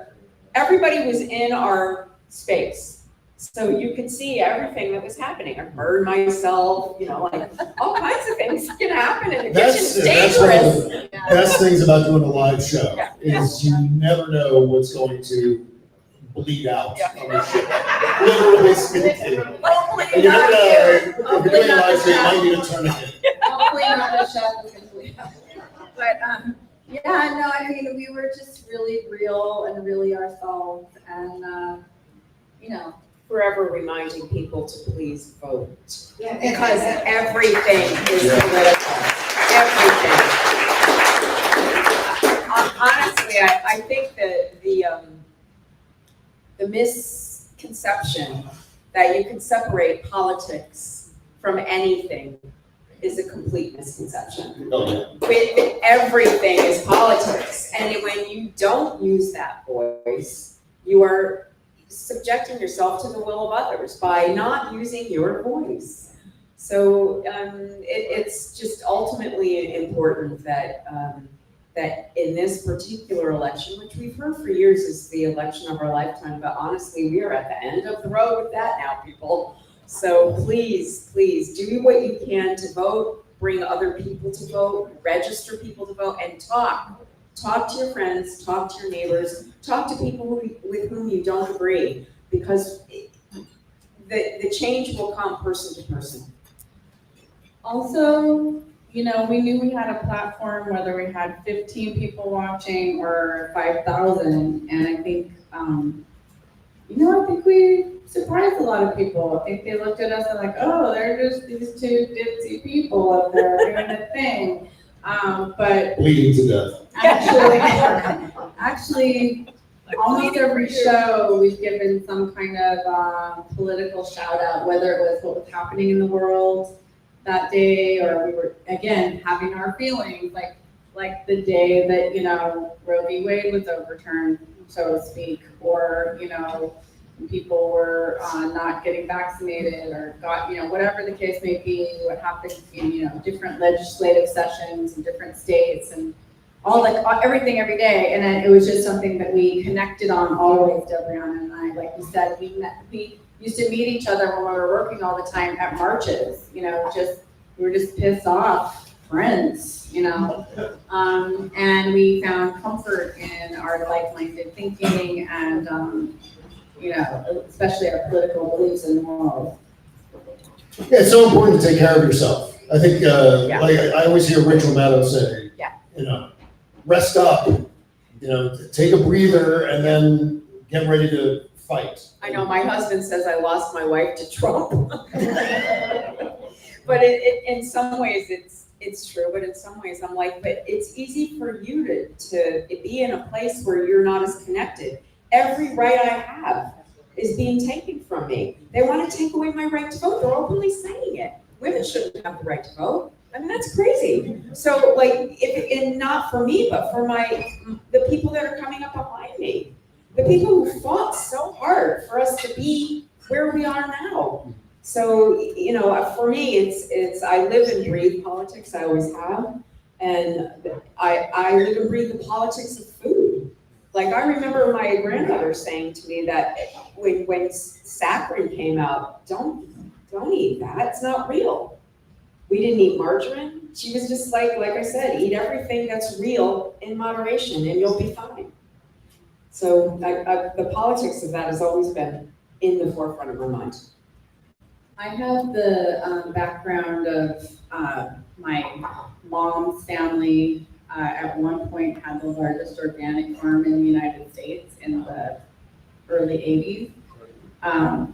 everybody was in our space. So you could see everything that was happening. I burned myself, like all kinds of things can happen in the kitchen. It's That's one of dangerous. the best things about doing a live show Yeah. is you never know what's going to bleed out Yeah. on the show. Literally speaking. Hopefully And you never not know, you. if you're doing a live stream, you might need a tourniquet. Hopefully not the chef is gonna bleed out. But, Yeah, no, I mean, we were just really real and really ourselves and, you know, Forever reminding people to please vote. yeah. Because everything is Yeah. political, everything. Honestly, I think that the misconception that you can separate politics from anything is a complete misconception. Okay. Everything is politics, and when you don't use that voice, you are subjecting yourself to the will of others by not using your voice. So it's just ultimately important that that in this particular election, which we've heard for years is the election of our lifetime, but honestly, we are at the end of the road with that now, people. So please, please do what you can to vote, bring other people to vote, register people to vote, and talk. Talk to your friends, talk to your neighbors, talk to people with whom you don't agree, because the change will come person to person. Also, you know, we knew we had a platform, whether we had 15 people watching or 5,000, and I think, you know, I think we surprised a lot of people. I think they looked at us and like, oh, they're just these two ditzy people up there doing a thing. But Bleeding to death. actually, almost every show we've given some kind of political shout out, whether it was what was happening in the world that day, or we were again having our feelings, like the day that, you know, Roe v. Wade was overturned, so to speak, or, you know, people were not getting vaccinated or got, you know, whatever the case may be, what happened in, you know, different legislative sessions in different states and all, like everything every day. And then it was just something that we connected on always, Debrianna and I. Like you said, we used to meet each other when we were working all the time at marches, you know, we were just pissed off friends, you know. And we found comfort in our like-minded thinking and, you know, especially our political beliefs and morals. Yeah, it's so important to take care of yourself. I think, like I always hear Rachel Maddow say, you know, rest up, you know, take a breather and then get ready to fight. I know my husband says I lost my wife to Trump. But in some ways it's true, but in some ways I'm like, but it's easy for you to be in a place where you're not as connected. Every right I have is being taken from me. They want to take away my right to vote. They're openly saying it. Women shouldn't have the right to vote. I mean, that's crazy. So like, and not for me, but for the people that are coming up behind me. The people who fought so hard for us to be where we are now. So, you know, for me, it's I live and breathe politics, I always have. And I live and breathe the politics of food. Like I remember my grandmother saying to me that when saccharin came out, don't eat that, it's not real. We didn't eat margarine. She was just like I said, eat everything that's real in moderation and you'll be fine. So the politics of that has always been in the forefront of my mind. I have the background of my mom's family at one point had the largest organic farm in the United States in the early 80s.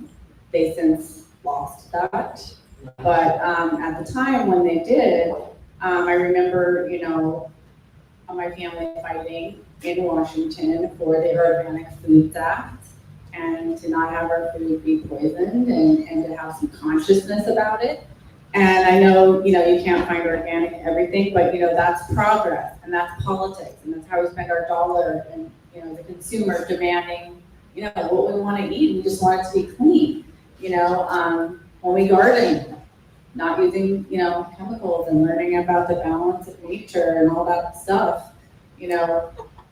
They since lost that. But at the time when they did, I remember, you know, my family fighting in Washington for the Organic Foods Act and to not have our food be poisoned and to have some consciousness about it. And I know, you know, you can't find organic everything, but, you know, that's progress and that's politics and that's how we spend our dollar and, you know, the consumer demanding, you know, what we want to eat. We just want it to be clean, you know, when we garden, not using, you know, chemicals and learning about the balance of nature and all that stuff, you know.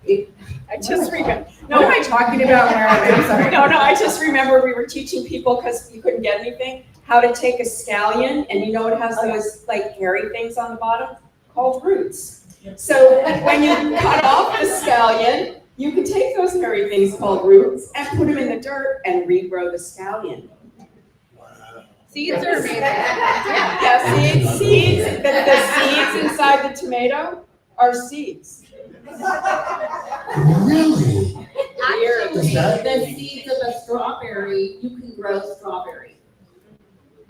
I just remember. What am I talking about? Where I'm sorry. No, I just remember we were teaching people, because you couldn't get anything, how to take a scallion, and you know it has those like hairy things on the bottom called roots. So when you cut off the scallion, you can take those hairy things called roots and put them in the dirt and regrow the scallion. Seeds are amazing. Yeah, seeds. The seeds inside the tomato are seeds. Really? Actually, Is that- the seeds of a strawberry, you can grow strawberry.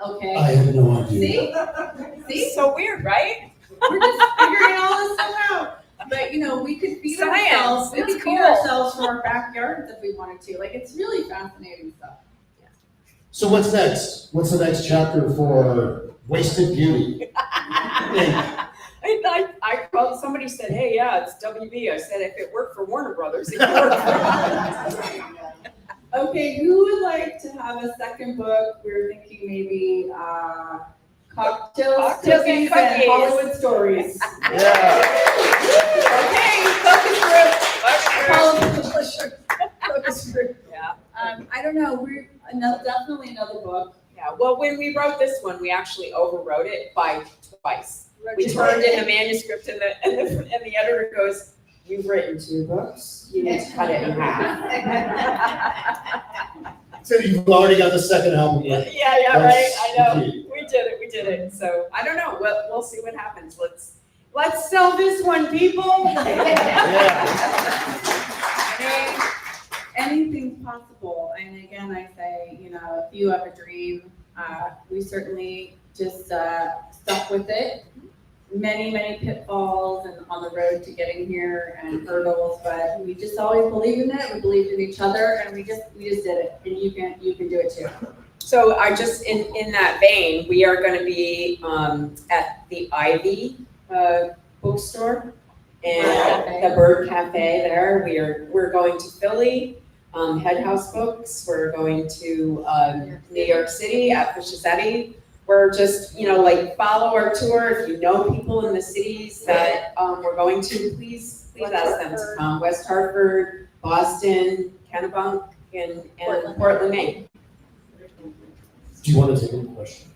Okay? I had no idea. See? So weird, right? We're just figuring all this stuff out. But you know, we could feed Science, ourselves. We it's could feed cool. ourselves from our backyards if we wanted to. Like, it's really fascinating stuff. So what's next? What's the next chapter for Wasted Beauty? I called, somebody said, hey, yeah, it's WB. I said, if it worked for Warner Brothers, it could work for us. Okay, who would like to have a second book? We were thinking maybe, cocktails, Cocktails and cookies, and cookies. Hollywood stories. Yeah. Okay, focus group. Focus group. Yeah, I don't know, we're, definitely another book. yeah. Well, when we wrote this one, we actually overwrote it by twice. We turned in a manuscript and the editor goes, you've written 2 books, you need to cut it in half. So you've already got the second album. Yeah, Right? yeah, right, I know. That's the key. We did it. So I don't know, we'll see what happens. Let's sell this one, people. Anything's possible, and again, I say, you know, if you have a dream, we certainly just stuck with it. Many pitfalls and on the road to getting here and hurdles, but we just always believed in it. We believed in each other, and we just did it. And you can do it too. So I just, in that vein, we are gonna be at the Ivy bookstore and the Bird Cafe there. We're going to Philly, Head House Books. We're going to New York City at Fishesetti. We're just, you know, like, follow our tour. If you know people in the cities that we're going to, please ask them to come. West Hartford, Boston, Kennebunk, and Portland, Maine. Do you want to take any questions?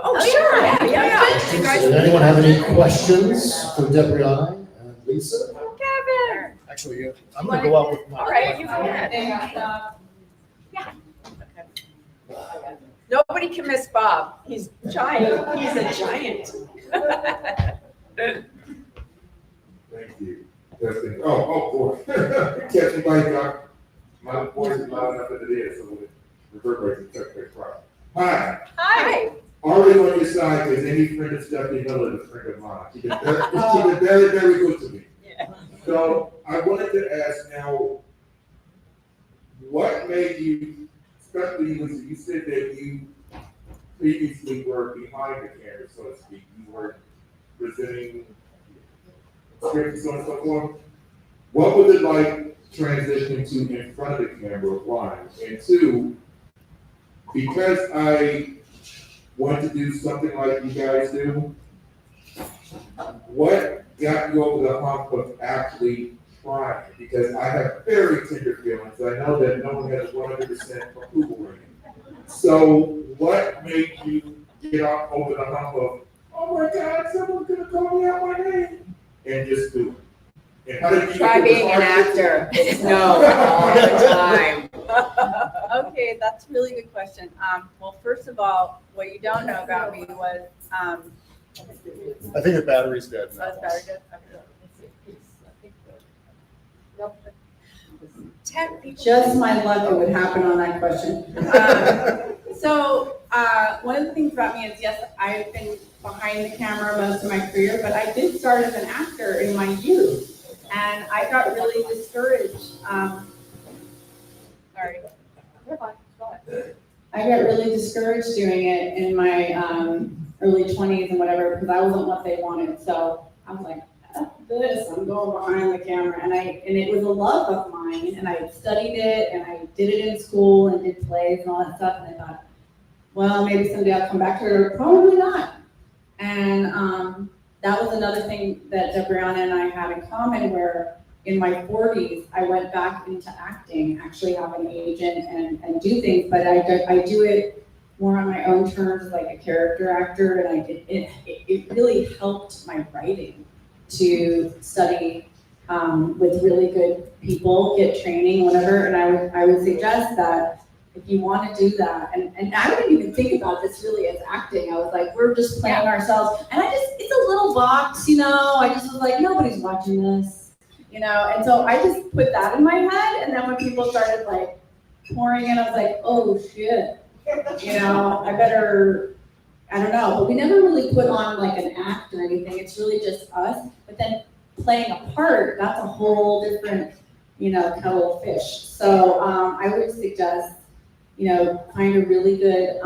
Oh, sure, yeah. You guys- Does anyone have any questions for Debriana and Lisa? Kevin. Actually, I'm gonna go out with my. All right, you go ahead. Nobody can miss Bob. He's giant. He's a giant. Thank you. Testing. Boy. Catch me by Doc. My voice is loud enough as it is, so it reverberates and touch right. Hi. Hi. Already on your side, there's any friend of Stephanie Miller, a friend of mine. She's been very, very good to me. Yeah. So I wanted to ask now, what made you, especially you said that you previously were behind the camera, so to speak. You were presenting scripts, so on and so forth. What was it like transitioning to in front of the camera, one? And two, because I want to do something like you guys do, what got you over the hump of actually trying? Because I have very tender feelings. I know that no one has 100% approval rating. So what made you get up over the hump of, oh my God, someone's gonna call me out my name, and just do it? And how did you Try being an actor. It's no all the time. Okay, that's a really good question. Well, first of all, what you don't know about me was, I think the battery's dead now. that's very good. Just my luck, it would happen on that question. So, one of the things about me is, yes, I've been behind the camera most of my career, but I did start as an actor in my youth. And I got really discouraged. Sorry. I got really discouraged doing it in my early 20s and whatever, because I wasn't what they wanted. So I was like, F this, I'm going behind the camera. And it was a love of mine, and I studied it, and I did it in school and did plays and all that stuff. And I thought, well, maybe someday I'll come back to it, or probably not. And that was another thing that Debriana and I had in common, where in my 40s, I went back into acting, actually have an agent and do things, but I do it more on my own terms, like a character actor, and it really helped my writing to study with really good people, get training, whatever, and I would suggest that if you want to do that, and I didn't even think about this really as acting. I was like, we're just playing ourselves, and it's a little box, you know. I just was like, nobody's watching this. you know, and so I just put that in my head, and then when people started like pouring in, I was like, oh shit, you know, I don't know, but we never really put on like an act or anything, it's really just us, but then playing a part, that's a whole different, you know, kettle of fish. So I would suggest, you know, find a really good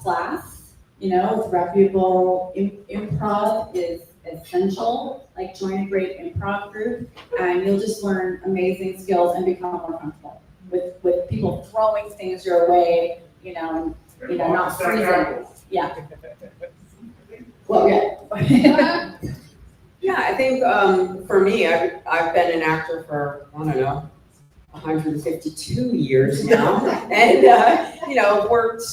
class, you know, with reputable improv is essential. Like join a great improv group, and you'll just learn amazing skills and become more comfortable with people throwing things your way, you know, and you know, not freezing. Yeah. Well, yeah. Yeah, I think for me, I've been an actor for, I don't know, 152 years now, and you know, worked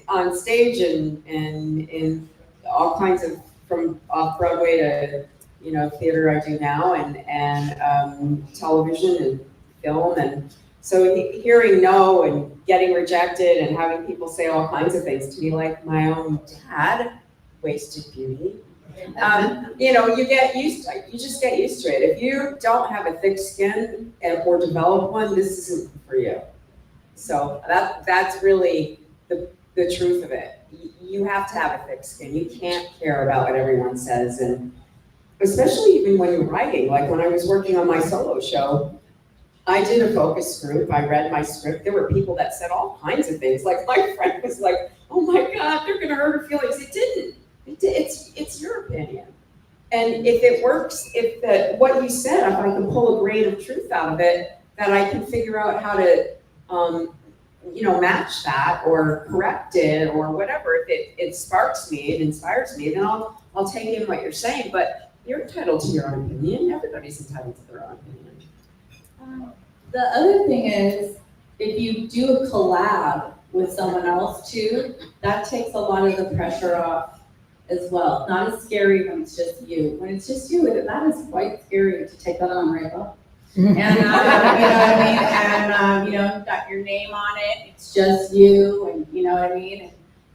on stage and in all kinds of, from off Broadway to, you know, theater I do now, and television and film, and so hearing no and getting rejected and having people say all kinds of things to me, like my own dad, wasted beauty. You know, you just get used to it. If you don't have a thick skin or develop one, this isn't for you. So that's really the truth of it. You have to have a thick skin. You can't care about what everyone says, and especially even when you're writing. Like when I was working on my solo show, I did a focus group. I read my script. There were people that said all kinds of things. Like my friend was like, "Oh my God, they're gonna hurt her feelings." It didn't. It's your opinion, and if it works, if what you said, if I can pull a grain of truth out of it, that I can figure out how to, you know, match that or correct it or whatever. If it sparks me, it inspires me, then I'll take in what you're saying. But you're entitled to your own opinion. Everybody's entitled to their own opinion. The other thing is, if you do a collab with someone else too, that takes a lot of the pressure off as well. Not as scary when it's just you. When it's just you, that is quite scary to take that on, right, Bob? And you know what I mean? And you know, you've got your name on it, it's just you, and you know what I mean? And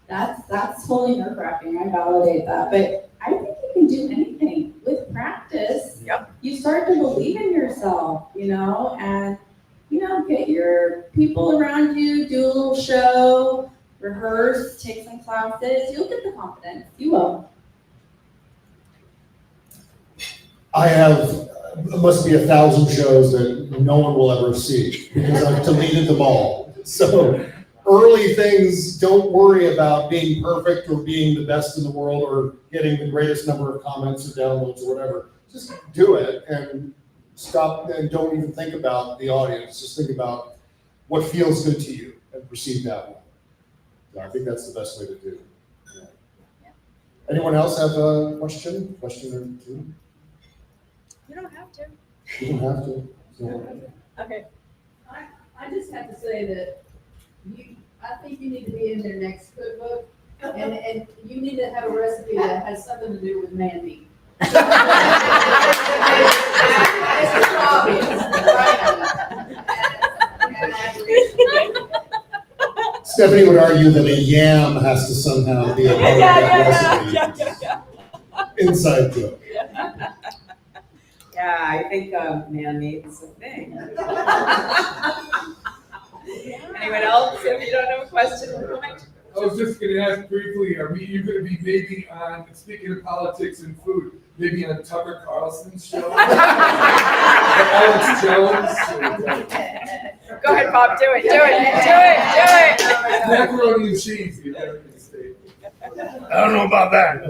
that's totally nerve-wracking, I validate that. But I think you can do anything with practice. Yep. You start to believe in yourself, you know, and you know, get your people around you, do a little show, rehearse, take some classes, you'll get the confidence, you will. I have, it must be 1,000 shows that no one will ever see because I've deleted them all. So early things, don't worry about being perfect or being the best in the world or getting the greatest number of comments or downloads or whatever. Just do it and stop and don't even think about the audience. Just think about what feels good to you and proceed that way. So I think that's the best way to do it. Yeah. Anyone else have a question? Question or two? You don't have to. You don't have to. So. Okay. I just have to say that I think you need to be in their next cookbook, and you need to have a recipe that has something to do with man meat. It's obvious, Stephanie would argue that a yam has to somehow be a part of that recipe. Inside joke. Yeah, I think man meat's a thing. Anyone else? If you don't have a question, I was just going to ask briefly, are you going to be maybe on, speaking of politics and food, maybe on Tucker Carlson's show? Alex Jones? Go ahead, Bob, do it. Macaroni and cheese, the American state. I don't know about that.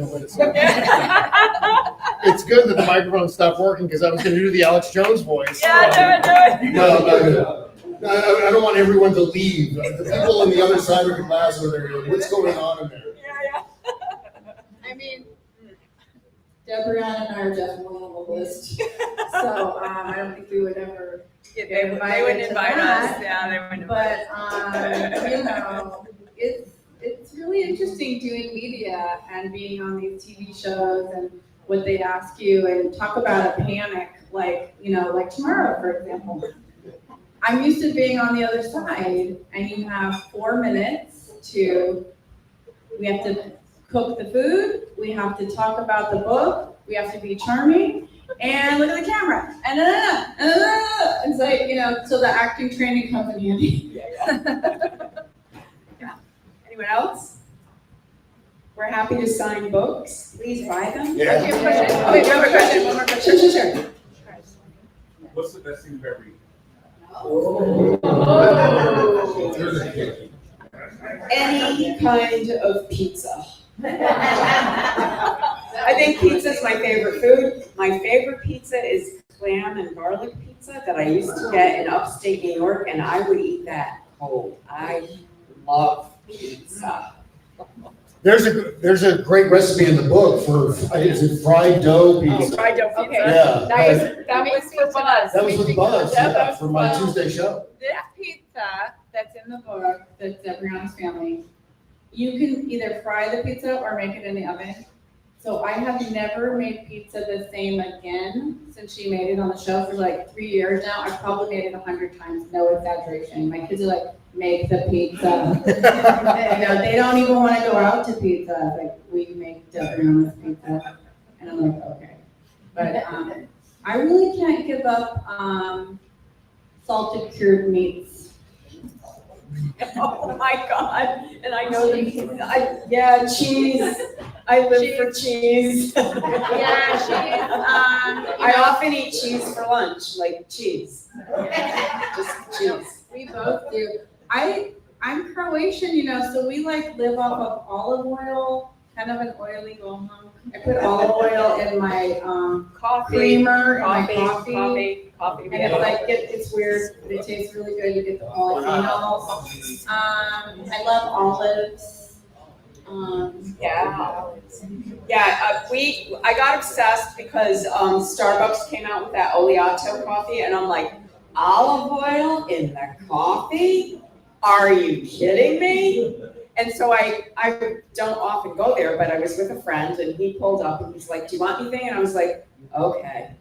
It's good that the microphone stopped working because I was going to do the Alex Jones voice. Yeah, do it. No. I don't want everyone to leave. The people on the other side of the class are there. What's going on in there? Yeah. I mean, Deborah and I are definitely on the list. So I don't think we would ever They wouldn't invite us. Yeah, they wouldn't invite us. But you know, it's really interesting doing media and being on these TV shows and what they ask you and talk about a panic, like, you know, like tomorrow, for example. I'm used to being on the other side, and you have 4 minutes we have to cook the food, we have to talk about the book, we have to be charming, and look at the camera, and it's like, so the acting training comes in handy. Yeah. Anyone else? We're happy to sign books. Please buy them. Yeah. Okay, question. Oh, wait, one more question. Sure. What's the best thing you've ever eaten? Any kind of pizza. I think pizza is my favorite food. My favorite pizza is clam and garlic pizza that I used to get in upstate New York, and I would eat that cold. I love pizza. There's a great recipe in the book for, is it fried dough pizza? Fried dough pizza. Okay. Yeah. That was for Buzz. That was with Buzz, Yeah, yeah, for my Tuesday show. This pizza that's in the book, that's Brianna's family, you can either fry the pizza or make it in the oven. So I have never made pizza the same again since she made it on the show for like 3 years now. I've probably made it 100 times, no exaggeration. My kids are like, make the pizza. They don't even want to go out to pizza. It's like, we make Brianna's pizza. And I'm like, okay. But I really can't give up salted cured meats. Oh my God. And I know cheese. I live for cheese. Yeah, I often eat cheese for lunch, like cheese. Just cheese. we both do. I'm Croatian, so we live off of olive oil, kind of an oily go-home. I put olive oil in my creamer, in my coffee. And it's weird, but it tastes really good. You get the polyphenols. I love olives. I got obsessed because Starbucks came out with that oleato coffee, and I'm like, olive oil in the coffee? Are you kidding me? And so I don't often go there, but I was with a friend, and he pulled up, and he's like, do you want anything? And I was like, okay,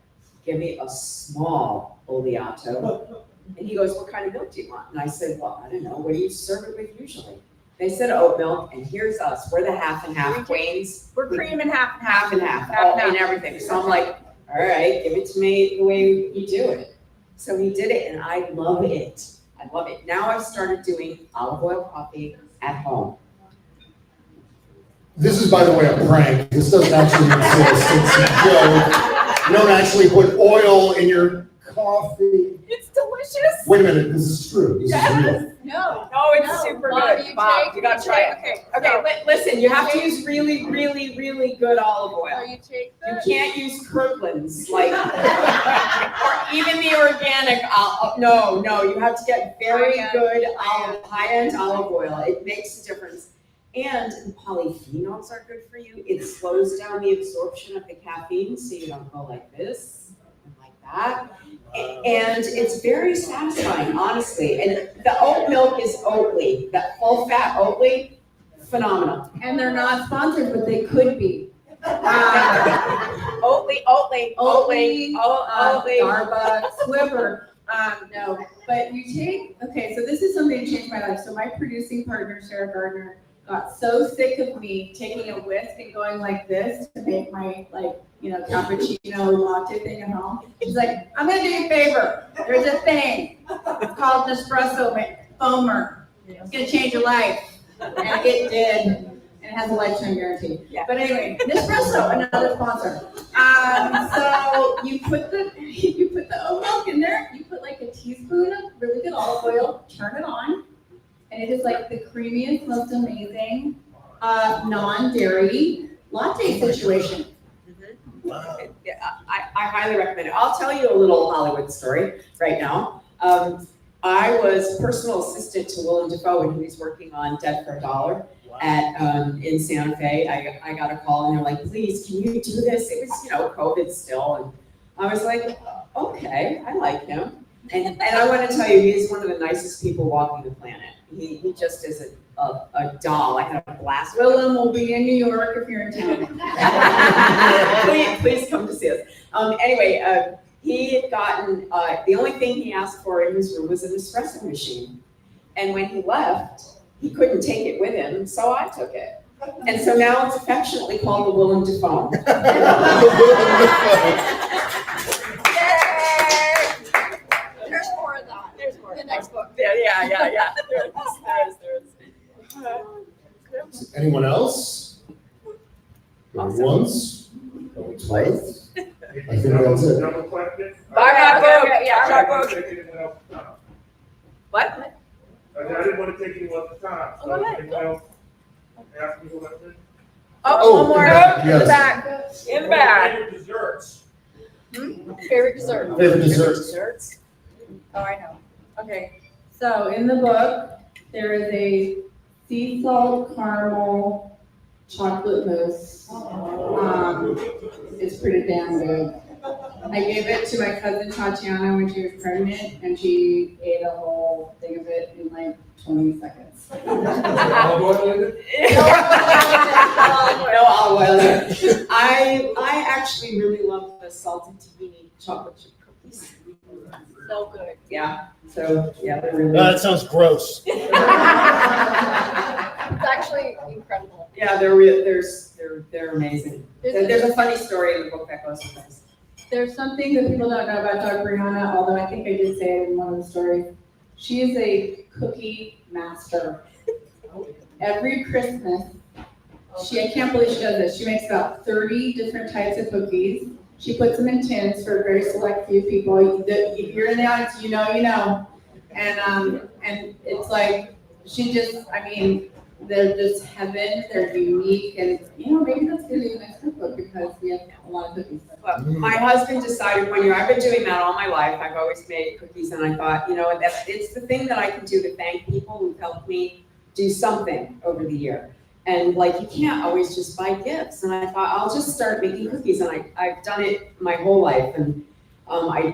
give me a small oleato. And he goes, what kind of milk do you want? And I said, well, I don't know, what do you serve it with usually? They said oat milk, and here's us. We're the half and half queens. We're cream and half and Half and half, and everything. So I'm like, all right, give it to me the way you do it. So he did it, and I love it. I love it. Now I've started doing olive oil coffee at home. This is, by the way, a prank. This doesn't actually exist. It's a joke. You don't actually put oil in your coffee. It's delicious. Wait a minute, this is true. This is real. No. Oh, it's No, super Bob, good. you Bob, take- you gotta try it. Okay, listen, you have to use really, really, really good olive So oil. you take You the. can't use Kirkland's, or even the organic olive. No, you have to get very good high-end olive oil. It makes a difference. And the polyphenols are good for you. It slows down the absorption of the caffeine, so you don't go like this and like that. And it's very satisfying, honestly. And the oat milk is Oatly, that full-fat Oatly, phenomenal. And they're not sponsored, but they could be. Oatly. Starbucks, whoever. No, but you take, okay, so this is something that changed my life. So my producing partner, Sarah Gardner, got so sick of me taking a whisk and going like this to make my cappuccino latte thing at home. She's like, I'm gonna do you a favor. There's a thing. It's called Nespresso foamer. It's gonna change your life. And it did. And it has a lifetime guarantee. Yeah. But anyway, Nespresso, another sponsor. So you put the oat milk in there. You put like a teaspoon of really good olive oil. Turn it on, and it is like the creamiest, most amazing non-dairy latte situation. I highly recommend it. I'll tell you a little Hollywood story right now. I was personal assistant to Willem Dafoe when he was working on Dead for a Dollar in Santa Fe. I got a call, and they're like, please, can you do this? It was, COVID still. And I was like, okay, I like him. And I want to tell you, he's one of the nicest people walking the planet. He just is a doll. I had a blast with him. Willem will be in New York if you're in town. please come to see us. Anyway, he had gotten, the only thing he asked for in his room was an espresso machine. And when he left, he couldn't take it with him, so I took it. And so now it's affectionately called the Willem Dafoe. Yeah. There is. Anyone else? Going once? Going twice? I think that's it. Double question? What? I didn't want to take any of the time, Oh, so go ahead. anyone else ask me a question? Oh, one more. yes. In the back. In the back. Favorite desserts? Favorite dessert. Favorite dessert? Desserts. Oh, I know. Okay, so in the book, there is a sea salt caramel chocolate mousse. It's pretty damn good. I gave it to my cousin Tatiana when she was pregnant, and she ate a whole thing of it in like 20 seconds. Olive oil in it? No olive oil. I actually really love the salted tahini chocolate chip cookies. So good. Yeah, so, yeah, they're really. That sounds gross. It's actually incredible. Yeah, they're amazing. There's a funny story in the book that goes with this. There's something that people don't know about Dr. Brianna, although I think I did say it in one of the stories. She is a cookie master. Every Christmas, I can't believe she does this. She makes about 30 different types of cookies. She puts them in tins for a very select few people. If you're in the audience, you know. And it's like, they're just heaven, they're unique, and maybe that's gonna be the next cookbook because we have a lot of cookies. Well, my husband decided one year, I've been doing that all my life, I've always made cookies, and I thought, it's the thing that I can do to thank people who've helped me do something over the year. And you can't always just buy gifts, and I thought, I'll just start making cookies, and I've done it my whole life, and I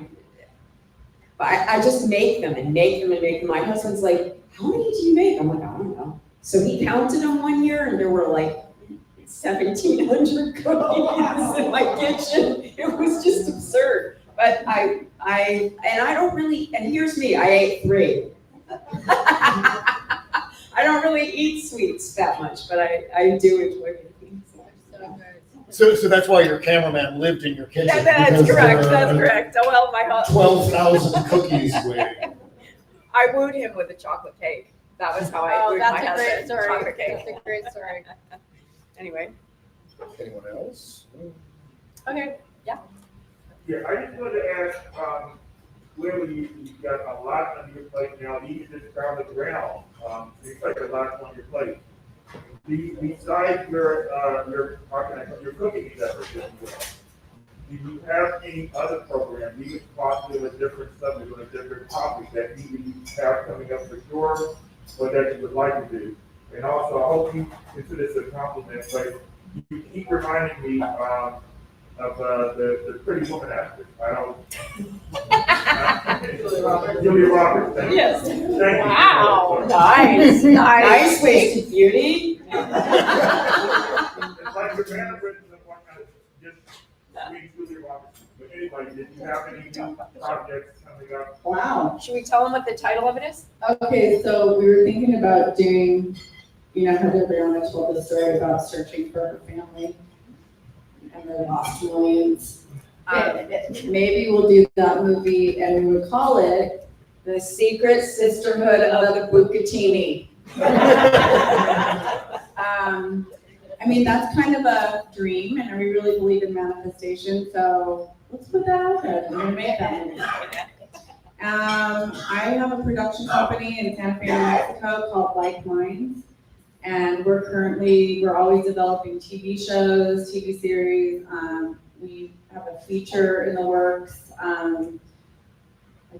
just make them and make them and make them. My husband's like, how many do you make? I'm like, I don't know. So he counted them one year, and there were 1,700 cookies in my kitchen. It was just absurd. But I don't really, and here's me, I ate 3. I don't really eat sweets that much, but I do enjoy cooking. So that's why your cameraman lived in your kitchen. That's because, correct, that's correct. Oh, well, 12,000 cookies weigh. I wooed him with a chocolate cake. That was how I wooed my husband. Chocolate cake. That's a great story. Anyway. Anyone else? Okay. Yeah, I just wanted to ask, clearly you've got a lot on your plate now, even just down the ground, seems like a lot on your plate. Besides your cooking endeavors, if you will, do you have any other programs, even possibly with a different subject or a different topic that you have coming up for sure, or that you would like to do? And also, I hope you consider this a compliment, but you keep reminding me of the Pretty Woman actress. Julia Roberts. Thank you. Yes. Thank you. Wow, nice, nice wasted beauty. It's like the mannerisms of what kind of just read Julia Roberts. But anyway, did you have any new projects coming up? Wow. Should we tell them what the title of it is? Okay, so we were thinking about doing, Heather Brianna told the story about searching for her family and their lost millions. Maybe we'll do that movie and we would call it The Secret Sisterhood of the Bucatini. That's kind of a dream, and we really believe in manifestation, so let's put that out there. We're gonna make that movie. I have a production company in Santa Fe, New Mexico called Like Minds, and we're always developing TV shows, TV series. We have a feature in the works, a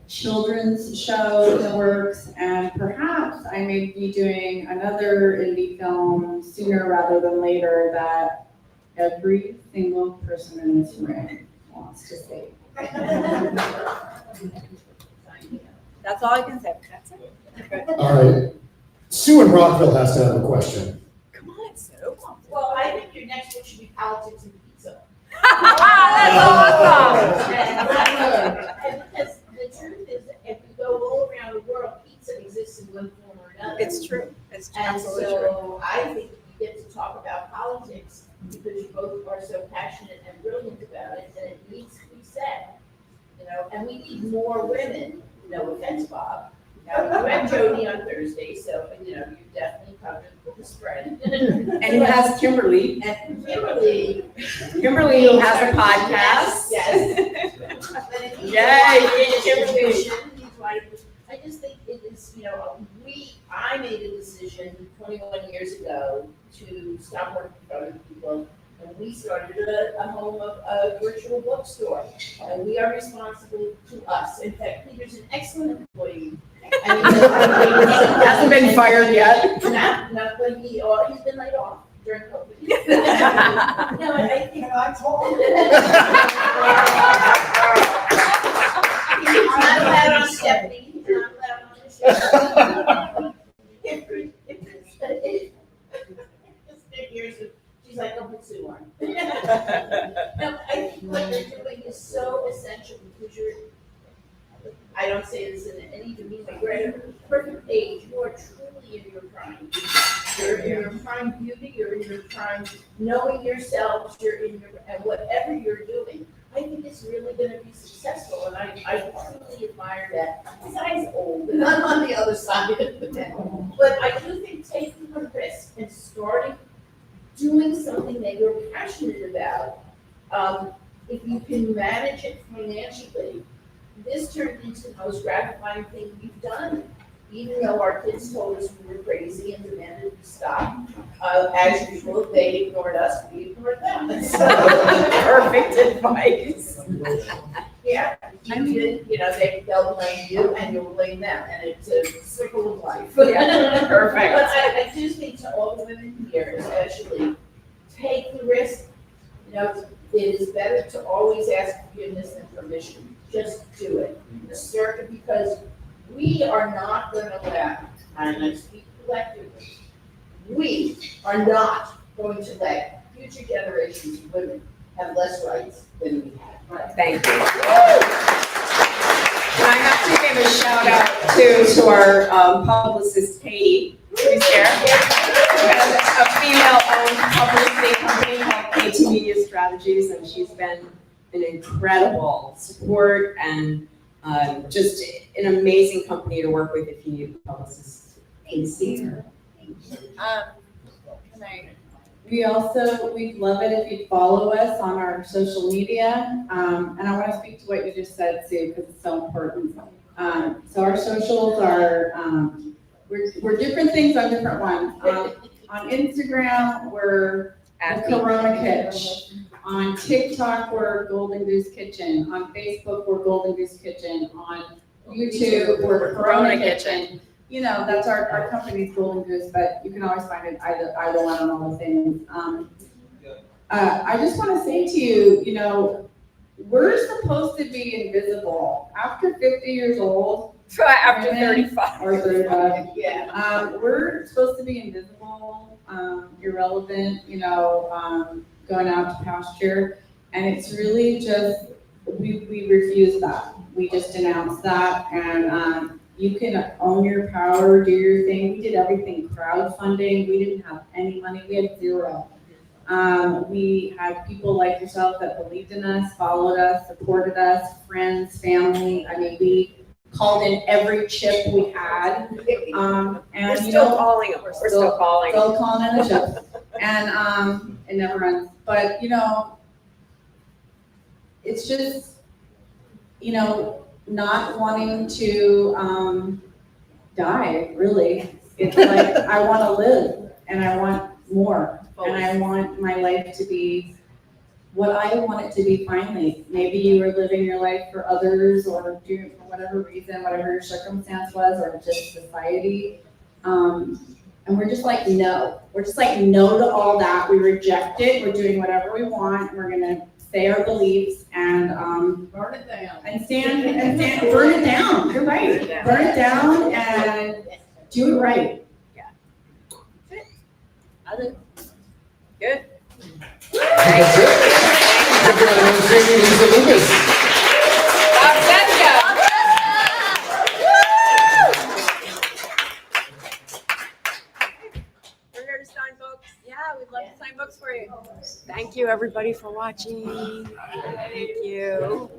children's show in the works, and perhaps I may be doing another indie film sooner rather than later that every single person in this room wants to see. That's all I can say. That's it. All right. Sue in Rockville has to have a question. Come on, Sue. Well, I think your next book should be politics and pizza. That's awesome. And because the truth is, if you go all around the world, pizza exists in one form or another. It's true. It's And absolutely true. so I think you get to talk about politics because you both are so passionate and brilliant about it, and it needs to be said. And we need more women, no offense, Bob, Now, you had Jody on Thursday, so, you definitely covered the spread. And he has Kimberly. And Kimberly. Kimberly who has a podcast. Yes. But if you Yay, Kimberly. Kimberly. I just think it is, I made a decision 21 years ago to stop working for other people. And we started a home of a virtual bookstore. And we are responsible to us. In fact, Peter's an excellent employee. And Hasn't been fired yet. Not when he's been laid off during COVID. No, I think I told He's not allowed on Stephanie, he's not allowed on the show. She's like, don't put Sue on. No, I think what you're doing is so essential because I don't say this in any demeanor, you're at a perfect age, you are truly in your prime. You're in your prime beauty, you're in your prime knowing yourself, and whatever you're doing, I think it's really gonna be successful, and I truly admire that. Besides old, and I'm on the other side of it, but I do think taking a risk and starting doing something that you're passionate about, if you can manage it financially, this turned into the most gratifying thing we've done. Even though our kids told us we were crazy and demanded we stop, as usual, they ignored us, we ignored them. Perfect advice. Yeah, they'll blame you and you'll blame them, and it's a circle of life. Yeah, perfect. But I do think to all the women here, especially, take the risk. It is better to always ask forgiveness than permission. Just do it. Because we are not going to let, and I speak collectively, we are not going to let future generations of women have less rights than we have. Thank you. And I have to give a shout out to our publicist, Katie, who's here. A female-owned publicity company called KT Media Strategies, and she's been an incredible support and just an amazing company to work with if you need a publicist. Please see her. We'd love it if you'd follow us on our social media. And I want to speak to what you just said, Sue, because it's so important. So our socials are, we're different things on different ones. On Instagram, we're the Corona Kitch. On TikTok, we're Golden Goose Kitchen. On Facebook, we're Golden Goose Kitchen. On YouTube, we're Corona Kitchen. That's our company's Golden Goose, but you can always find it either one on all the things. I just want to say to you, we're supposed to be invisible. After 50 years old, After 35. or 35, Yeah. we're supposed to be invisible, irrelevant, going out to pasture. And it's really just, we refuse that. We just announced that, and you can own your power, do your thing. We did everything crowdfunding. We didn't have any money. We had zero. We had people like yourself that believed in us, followed us, supported us, friends, family. I mean, we called in every chip we had. And We're still calling them. We're still calling them. Still calling in the chips. And it never ends. But, it's just, not wanting to die, really. It's like, I want to live and I want more. And I want my life to be what I want it to be finally. Maybe you were living your life for others or for whatever reason, whatever your circumstance was, or just society. And we're just like, no. We're just like, no to all that. We reject it. We're doing whatever we want. We're going to say our beliefs and Burn it down. and stand, burn it down. You're right. Burn it down and do it right. Good. That's it. Everyone, Lisa Lucas. Bob CESCA. We're here to sign books. Yeah, we'd love to sign books for you. Thank you, everybody, for watching. Thank you.